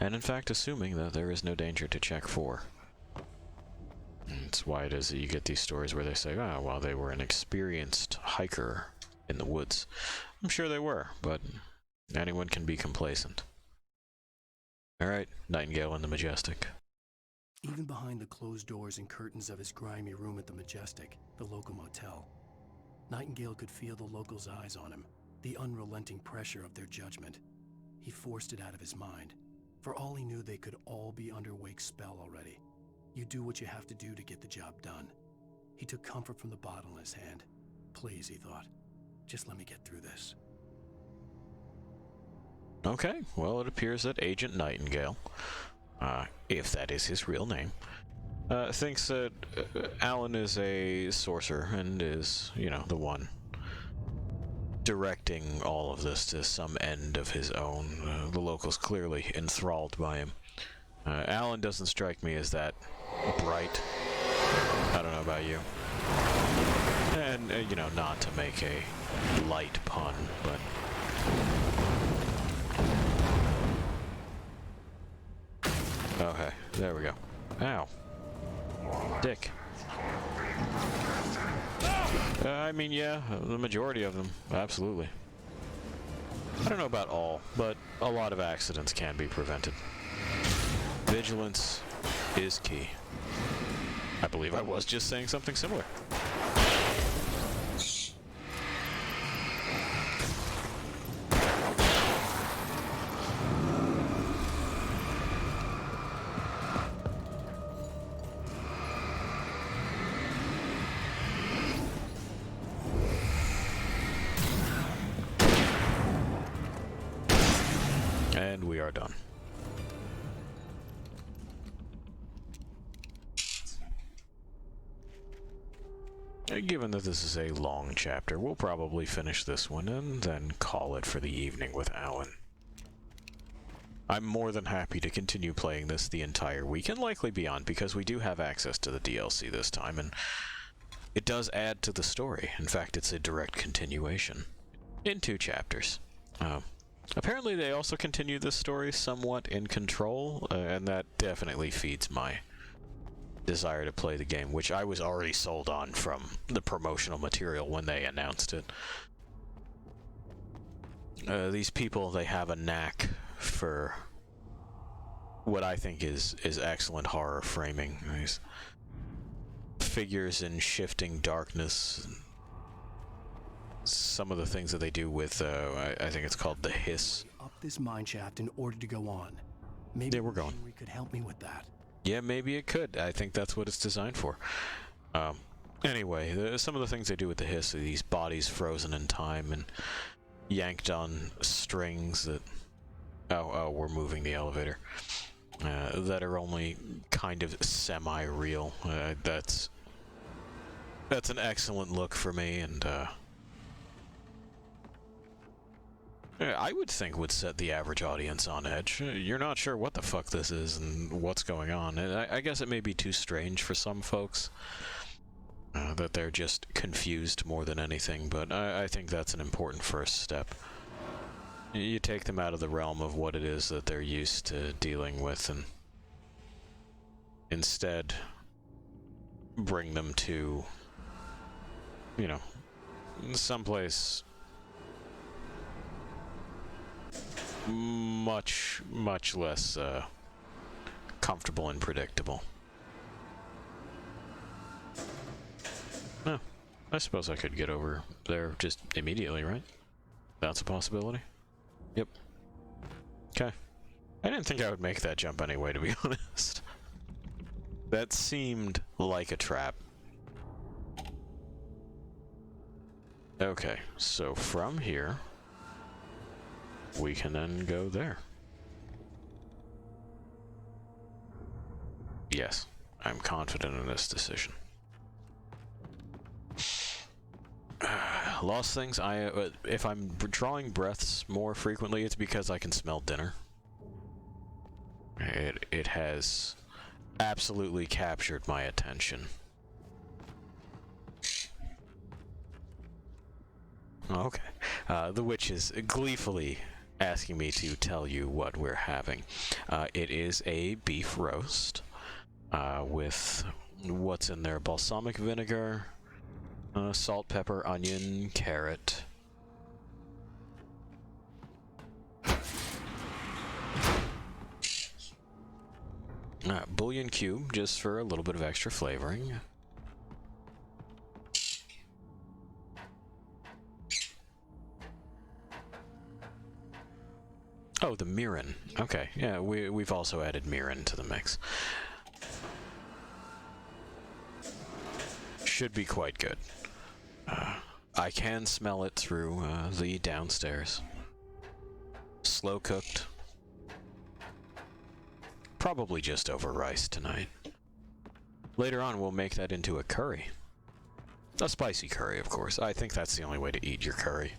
And in fact, assuming that there is no danger to check for. It's why it is that you get these stories where they say, oh, well, they were an experienced hiker in the woods. I'm sure they were, but anyone can be complacent. Alright, Nightingale in the Majestic. Even behind the closed doors and curtains of his grimy room at the Majestic, the local motel, Nightingale could feel the locals' eyes on him, the unrelenting pressure of their judgment. He forced it out of his mind. For all he knew, they could all be under Wake's spell already. You do what you have to do to get the job done. He took comfort from the bottle in his hand. Please, he thought, just let me get through this. Okay, well, it appears that Agent Nightingale, if that is his real name, thinks that Alan is a sorcerer and is, you know, the one directing all of this to some end of his own. The locals clearly enthralled by him. Alan doesn't strike me as that bright. I don't know about you. And, you know, not to make a light pun, but... Okay, there we go. Ow. Dick. I mean, yeah, the majority of them, absolutely. I don't know about all, but a lot of accidents can be prevented. Vigilance is key. I believe I was just saying something similar. And we are done. Given that this is a long chapter, we'll probably finish this one and then call it for the evening with Alan. I'm more than happy to continue playing this the entire week and likely beyond, because we do have access to the DLC this time, and it does add to the story. In fact, it's a direct continuation in 2 chapters. Apparently they also continue this story somewhat in Control, and that definitely feeds my desire to play the game, which I was already sold on from the promotional material when they announced it. These people, they have a knack for what I think is excellent horror framing. These figures in shifting darkness. Some of the things that they do with, I think it's called the hiss. Up this mine shaft in order to go on. Maybe we're going. machinery could help me with that. Yeah, maybe it could. I think that's what it's designed for. Anyway, some of the things they do with the hiss are these bodies frozen in time and yanked on strings that... Oh, we're moving the elevator. That are only kind of semi-real. That's an excellent look for me, and I would think would set the average audience on edge. You're not sure what the fuck this is and what's going on. And I guess it may be too strange for some folks, that they're just confused more than anything, but I think that's an important first step. You take them out of the realm of what it is that they're used to dealing with, and instead bring them to, you know, someplace much less comfortable and predictable. No, I suppose I could get over there just immediately, right? That's a possibility. Yep. Okay. I didn't think I would make that jump anyway, to be honest. That seemed like a trap. Okay, so from here we can then go there. Yes, I'm confident in this decision. Lost things, if I'm drawing breaths more frequently, it's because I can smell dinner. It has absolutely captured my attention. Okay. The witch is gleefully asking me to tell you what we're having. It is a beef roast with what's in there: balsamic vinegar, salt, pepper, onion, carrot. Bouillon cube, just for a little bit of extra flavoring. Oh, the mirin. Okay, yeah, we've also added mirin to the mix. Should be quite good. I can smell it through the downstairs. Slow cooked. Probably just over rice tonight. Later on, we'll make that into a curry. A spicy curry, of course. I think that's the only way to eat your curry.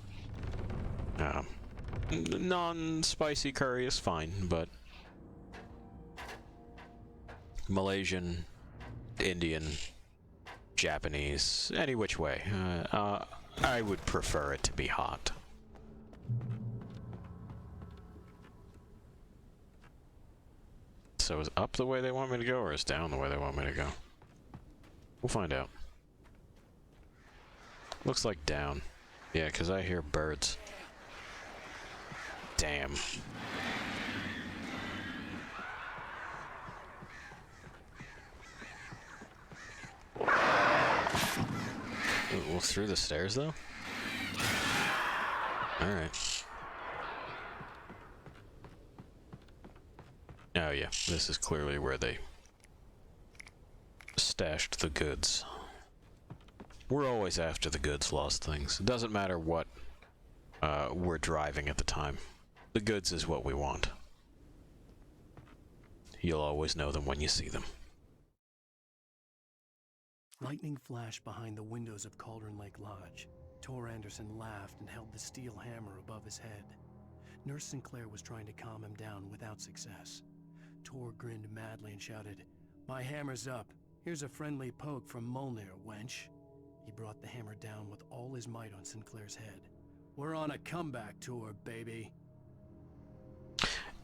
Non-spicy curry is fine, but Malaysian, Indian, Japanese, any which way. I would prefer it to be hot. So is up the way they want me to go, or is down the way they want me to go? We'll find out. Looks like down. Yeah, because I hear birds. Damn. Well, through the stairs, though? Alright. Oh, yeah. This is clearly where they stashed the goods. We're always after the goods, lost things. It doesn't matter what we're driving at the time. The goods is what we want. You'll always know them when you see them. Lightning flashed behind the windows of Cauldron Lake Lodge. Tor Anderson laughed and held the steel hammer above his head. Nurse Sinclair was trying to calm him down without success. Tor grinned madly and shouted, "My hammer's up. Here's a friendly poke from Molnir, wench." He brought the hammer down with all his might on Sinclair's head. "We're on a comeback tour, baby."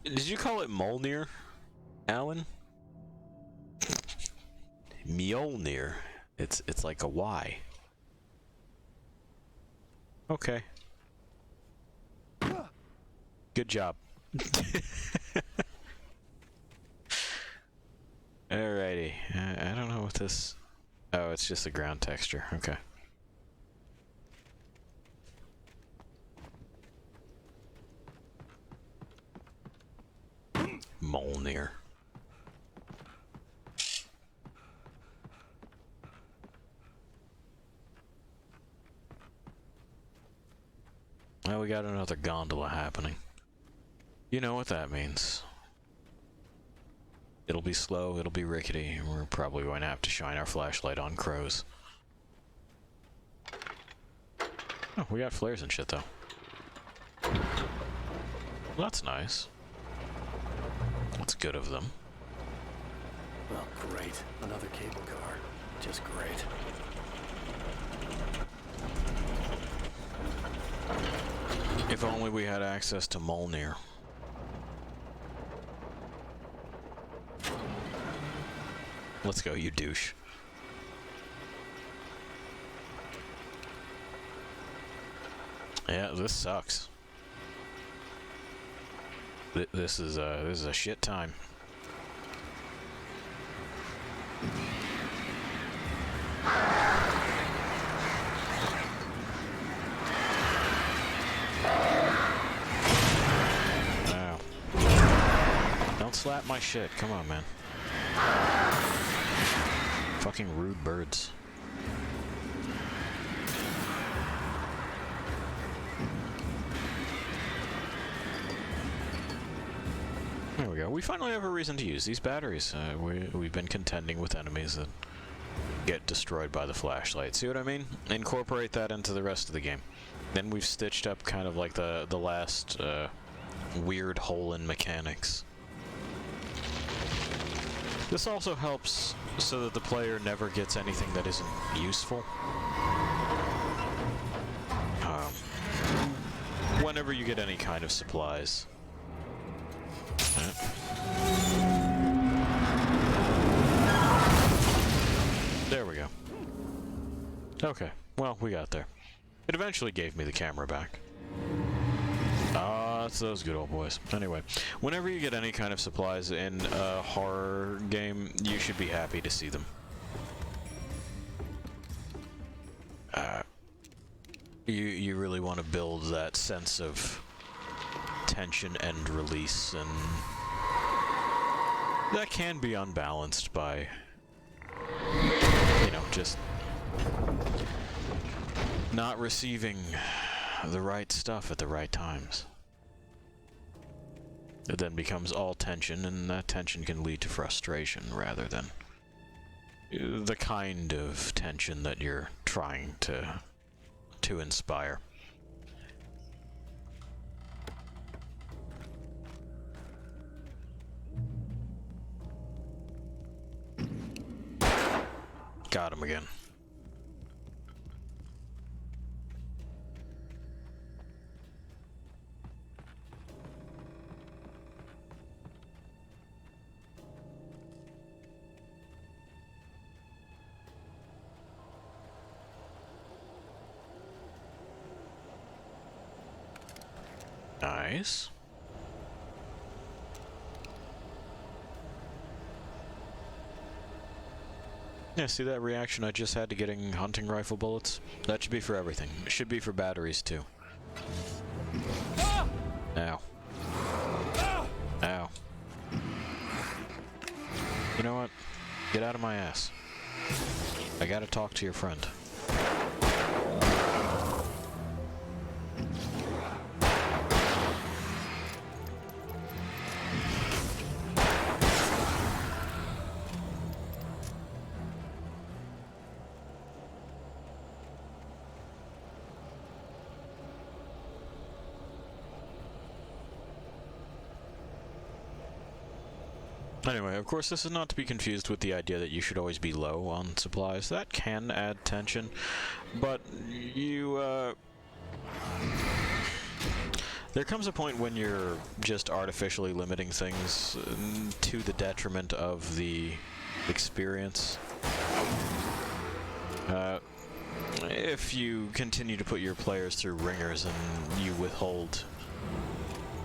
Did you call it Molnir, Alan? Mjolnir. It's like a Y. Okay. Good job. Alrighty. I don't know what this... Oh, it's just a ground texture. Okay. Molnir. Well, we got another gondola happening. You know what that means. It'll be slow, it'll be rickety, and we're probably going to have to shine our flashlight on crows. Oh, we got flares and shit, though. Well, that's nice. That's good of them. Well, great. Another cable car. Just great. If only we had access to Molnir. Let's go, you douche. Yeah, this sucks. This is a shit time. Wow. Don't slap my shit. Come on, man. Fucking rude birds. There we go. We finally have a reason to use these batteries. We've been contending with enemies that get destroyed by the flashlight. See what I mean? Incorporate that into the rest of the game. Then we've stitched up kind of like the last weird hole in mechanics. This also helps so that the player never gets anything that isn't useful. Whenever you get any kind of supplies. There we go. Okay, well, we got there. It eventually gave me the camera back. Ah, it's those good old boys. Anyway, whenever you get any kind of supplies in a horror game, you should be happy to see them. You really want to build that sense of tension and release, and that can be unbalanced by, you know, just not receiving the right stuff at the right times. It then becomes all tension, and that tension can lead to frustration rather than the kind of tension that you're trying to inspire. Got him again. Nice. Yeah, see that reaction I just had to getting hunting rifle bullets? That should be for everything. It should be for batteries, too. Ow. Ow. You know what? Get out of my ass. I gotta talk to your friend. Anyway, of course, this is not to be confused with the idea that you should always be low on supplies. That can add tension, but there comes a point when you're just artificially limiting things to the detriment of the experience. If you continue to put your players through ringers and you withhold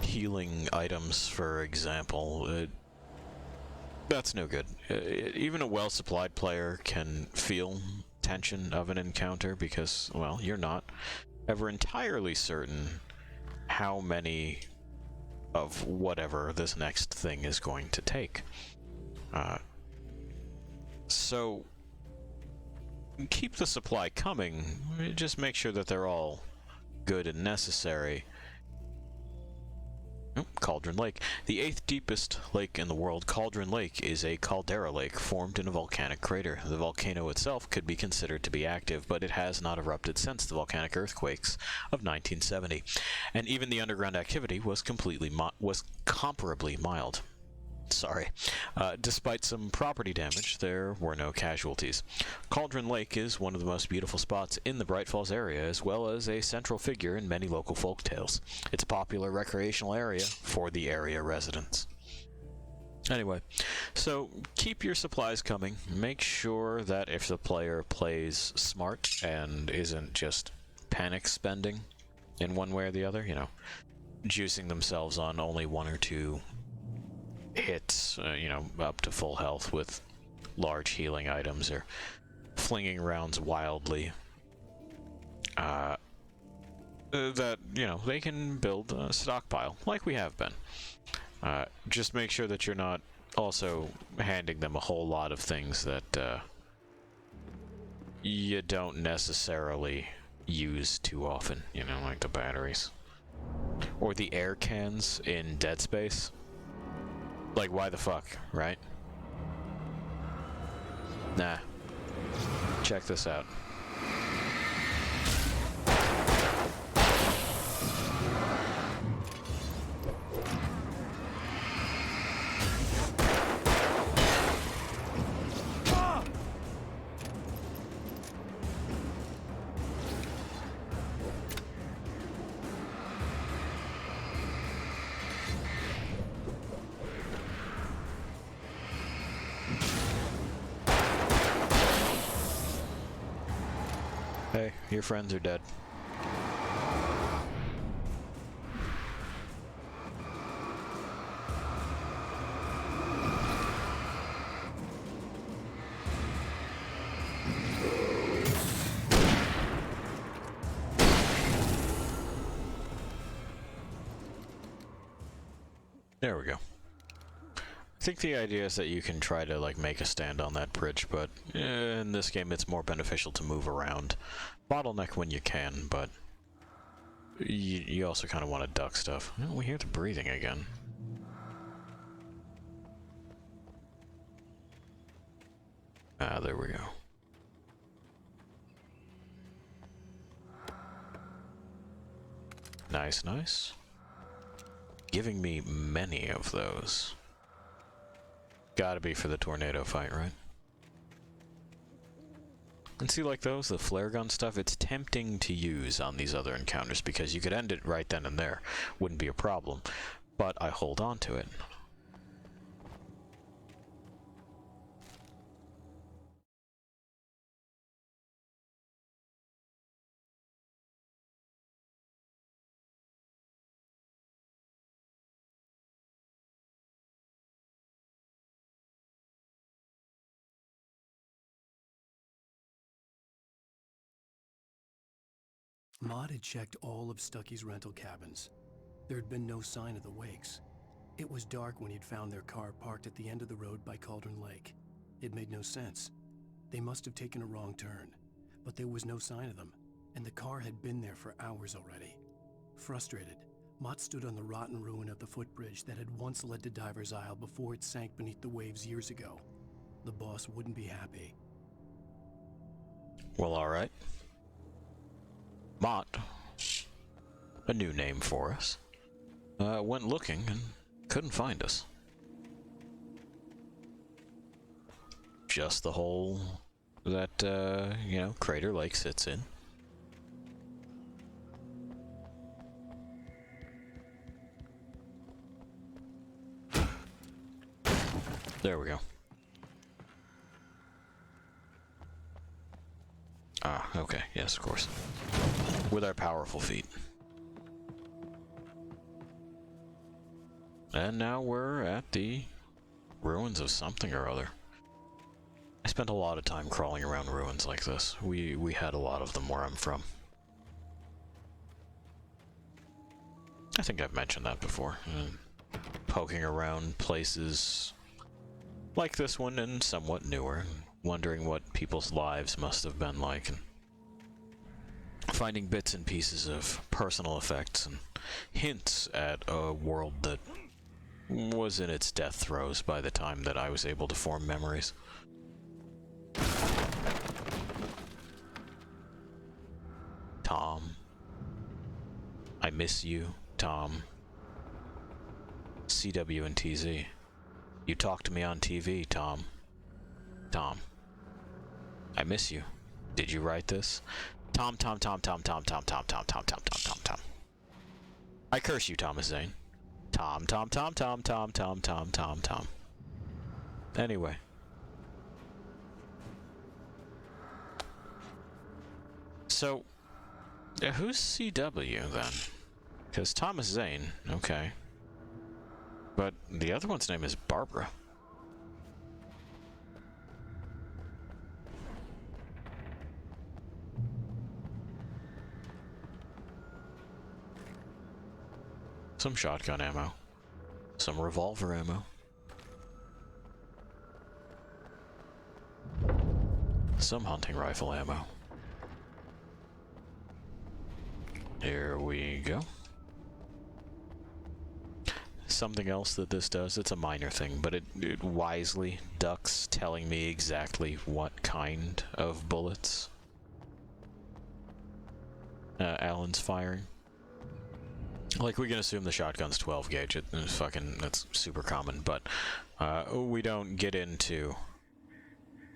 healing items, for example, that's no good. Even a well-supplied player can feel tension of an encounter because, well, you're not ever entirely certain how many of whatever this next thing is going to take. So, keep the supply coming, just make sure that they're all good and necessary. Cauldron Lake. The 8th deepest lake in the world, Cauldron Lake is a caldera lake formed in a volcanic crater. The volcano itself could be considered to be active, but it has not erupted since the volcanic earthquakes of 1970. And even the underground activity was comparably mild. Sorry. Despite some property damage, there were no casualties. Cauldron Lake is one of the most beautiful spots in the Bright Falls area, as well as a central figure in many local folk tales. It's a popular recreational area for the area residents. Anyway, so keep your supplies coming. Make sure that if the player plays smart and isn't just panic spending in one way or the other, you know, juicing themselves on only 1 or 2 hits, you know, up to full health with large healing items, or flinging rounds wildly, that, you know, they can build a stockpile, like we have been. Just make sure that you're not also handing them a whole lot of things that you don't necessarily use too often, you know, like the batteries. Or the air cans in Dead Space. Like, why the fuck, right? Nah. Check this out. Hey, your friends are dead. There we go. I think the idea is that you can try to, like, make a stand on that bridge, but in this game it's more beneficial to move around. Bottleneck when you can, but you also kind of want to duck stuff. Oh, we hear the breathing again. Ah, there we go. Nice, nice. Giving me many of those. Gotta be for the tornado fight, right? And see, like those, the flare gun stuff, it's tempting to use on these other encounters because you could end it right then and there. Wouldn't be a problem. But I hold on to it. Maud had checked all of Stucky's rental cabins. There had been no sign of the Wakes. It was dark when he'd found their car parked at the end of the road by Cauldron Lake. It made no sense. They must have taken a wrong turn, but there was no sign of them, and the car had been there for hours already. Frustrated, Mott stood on the rotten ruin of the footbridge that had once led to Diver's Isle before it sank beneath the waves years ago. The boss wouldn't be happy. Well, alright. Mott, a new name for us, went looking and couldn't find us. Just the hole that, Crater Lake sits in. There we go. Ah, okay, yes, of course. With our powerful feet. And now we're at the ruins of something or other. I spent a lot of time crawling around ruins like this. We had a lot of them where I'm from. I think I've mentioned that before. Poking around places like this one and somewhat newer, wondering what people's lives must have been like, and finding bits and pieces of personal effects and hints at a world that was in its death throes by the time that I was able to form memories. Tom. I miss you, Tom. CW and TZ. You talk to me on TV, Tom. Tom. I miss you. Did you write this? Tom. I curse you, Thomas Zane. Tom. Anyway. So, who's CW then? Because Thomas Zane, okay. But the other one's name is Barbara. Some shotgun ammo. Some revolver ammo. Some hunting rifle ammo. Here we go. Something else that this does, it's a minor thing, but it wisely ducks telling me exactly what kind of bullets Alan's firing. Like, we can assume the shotgun's 12 gauge, that's super common, but we don't get into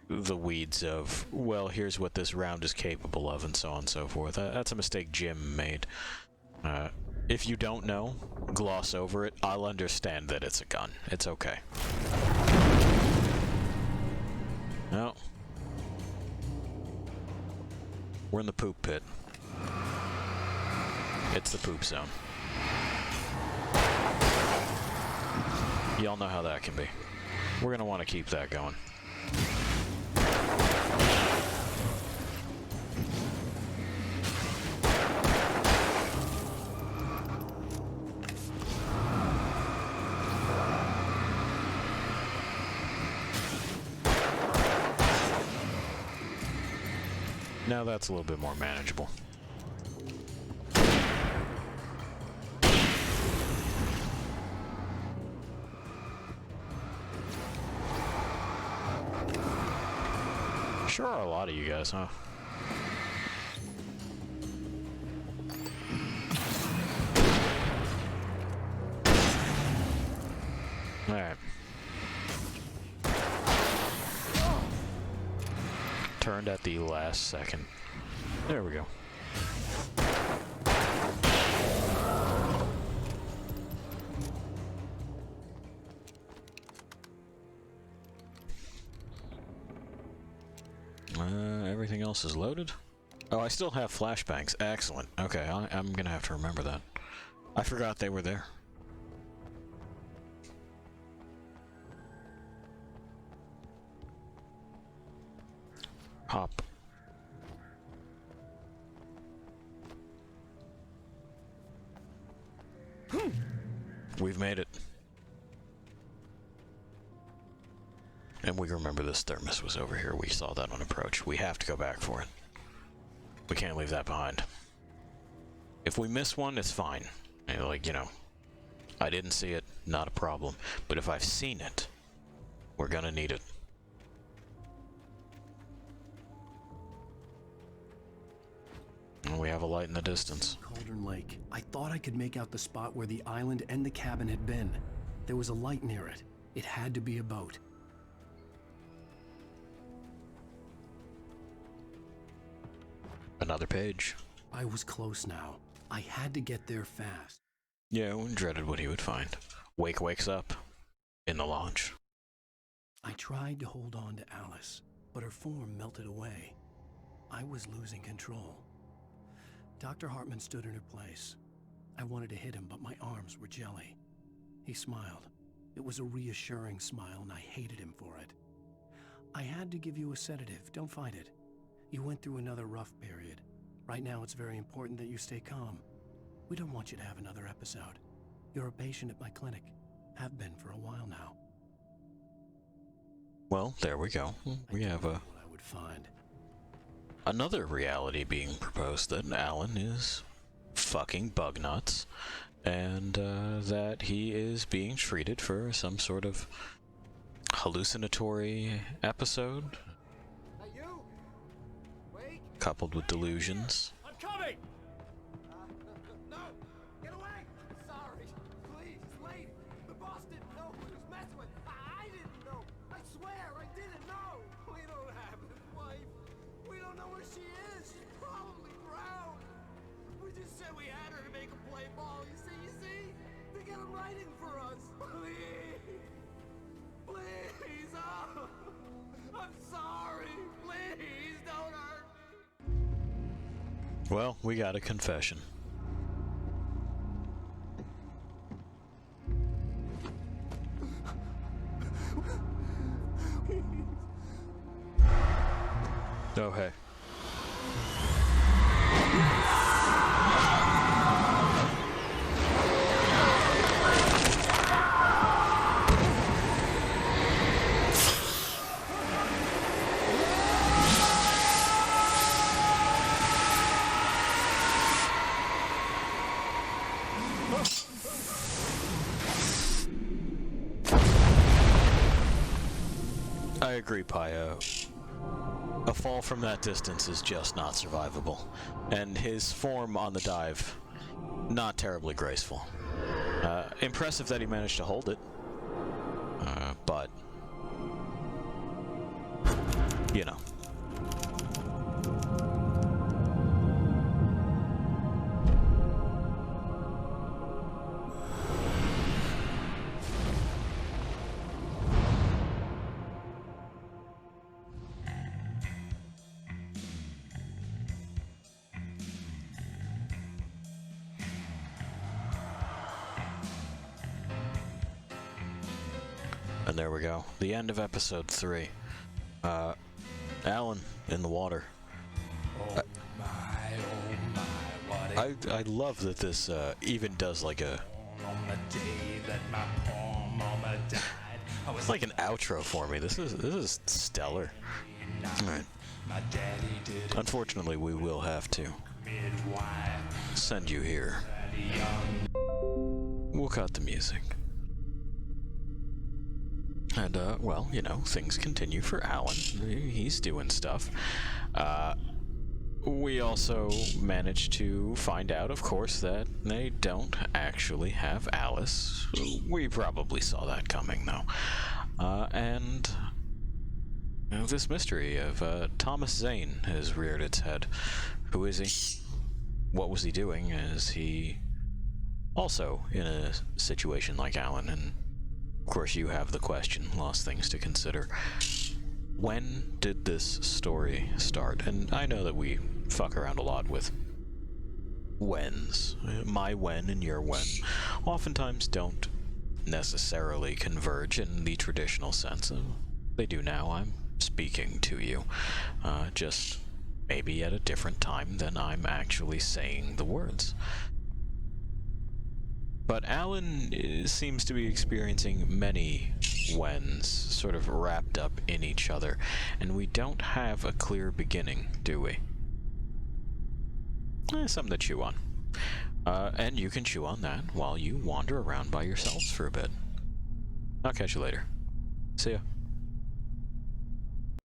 the weeds of, well, here's what this round is capable of, and so on and so forth. That's a mistake Jim made. If you don't know, gloss over it. I'll understand that it's a gun. It's okay. No. We're in the poop pit. It's the poop zone. Y'all know how that can be. We're gonna want to keep that going. Now that's a little bit more manageable. Sure are a lot of you guys, huh? Alright. Turned at the last second. There we go. Everything else is loaded. Oh, I still have flashbangs. Excellent. Okay, I'm gonna have to remember that. I forgot they were there. Hop. We've made it. And we remember this thermos was over here. We saw that on approach. We have to go back for it. We can't leave that behind. If we miss one, it's fine. Like, you know, I didn't see it, not a problem. But if I've seen it, we're gonna need it. And we have a light in the distance. Cauldron Lake. I thought I could make out the spot where the island and the cabin had been. There was a light near it. It had to be a boat. Another page. I was close now. I had to get there fast. Yeah, we dreaded what he would find. Wake wakes up in the launch. I tried to hold on to Alice, but her form melted away. I was losing control. Dr. Hartman stood in her place. I wanted to hit him, but my arms were jelly. He smiled. It was a reassuring smile, and I hated him for it. I had to give you a sedative. Don't fight it. You went through another rough period. Right now, it's very important that you stay calm. We don't want you to have another episode. You're a patient at my clinic. Have been for a while now. Well, there we go. We have What I would find. another reality being proposed, that Alan is fucking bug nuts, and that he is being treated for some sort of hallucinatory episode, coupled with delusions. I'm coming! No! Get away! Sorry! Please, wait! The boss didn't know who he was messing with! I didn't know! I swear, I didn't know! We don't have his wife! We don't know where she is! She's probably drowned! We just said we had her to make him play ball, you see? To get him writing for us! Please! Please! Oh! I'm sorry! Please, don't hurt me! Well, we got a confession. Oh, hey. I agree, Pio. A fall from that distance is just not survivable, and his form on the dive, not terribly graceful. Impressive that he managed to hold it, but, you know. And there we go. The end of episode 3. Alan in the water. I love that this even does like a like an outro for me. This is stellar. Alright. Unfortunately, we will have to send you here. We'll cut the music. And, well, you know, things continue for Alan. He's doing stuff. We also managed to find out, of course, that they don't actually have Alice. We probably saw that coming, though. And you know, this mystery of Thomas Zane has reared its head. Who is he? What was he doing? Is he also in a situation like Alan? And of course, you have the question, lost things to consider. When did this story start? And I know that we fuck around a lot with whens. My when and your when oftentimes don't necessarily converge in the traditional sense. They do now. I'm speaking to you. Just maybe at a different time than I'm actually saying the words. But Alan seems to be experiencing many whens, sort of wrapped up in each other, and we don't have a clear beginning, do we? Something to chew on. And you can chew on that while you wander around by yourselves for a bit. I'll catch you later. See ya.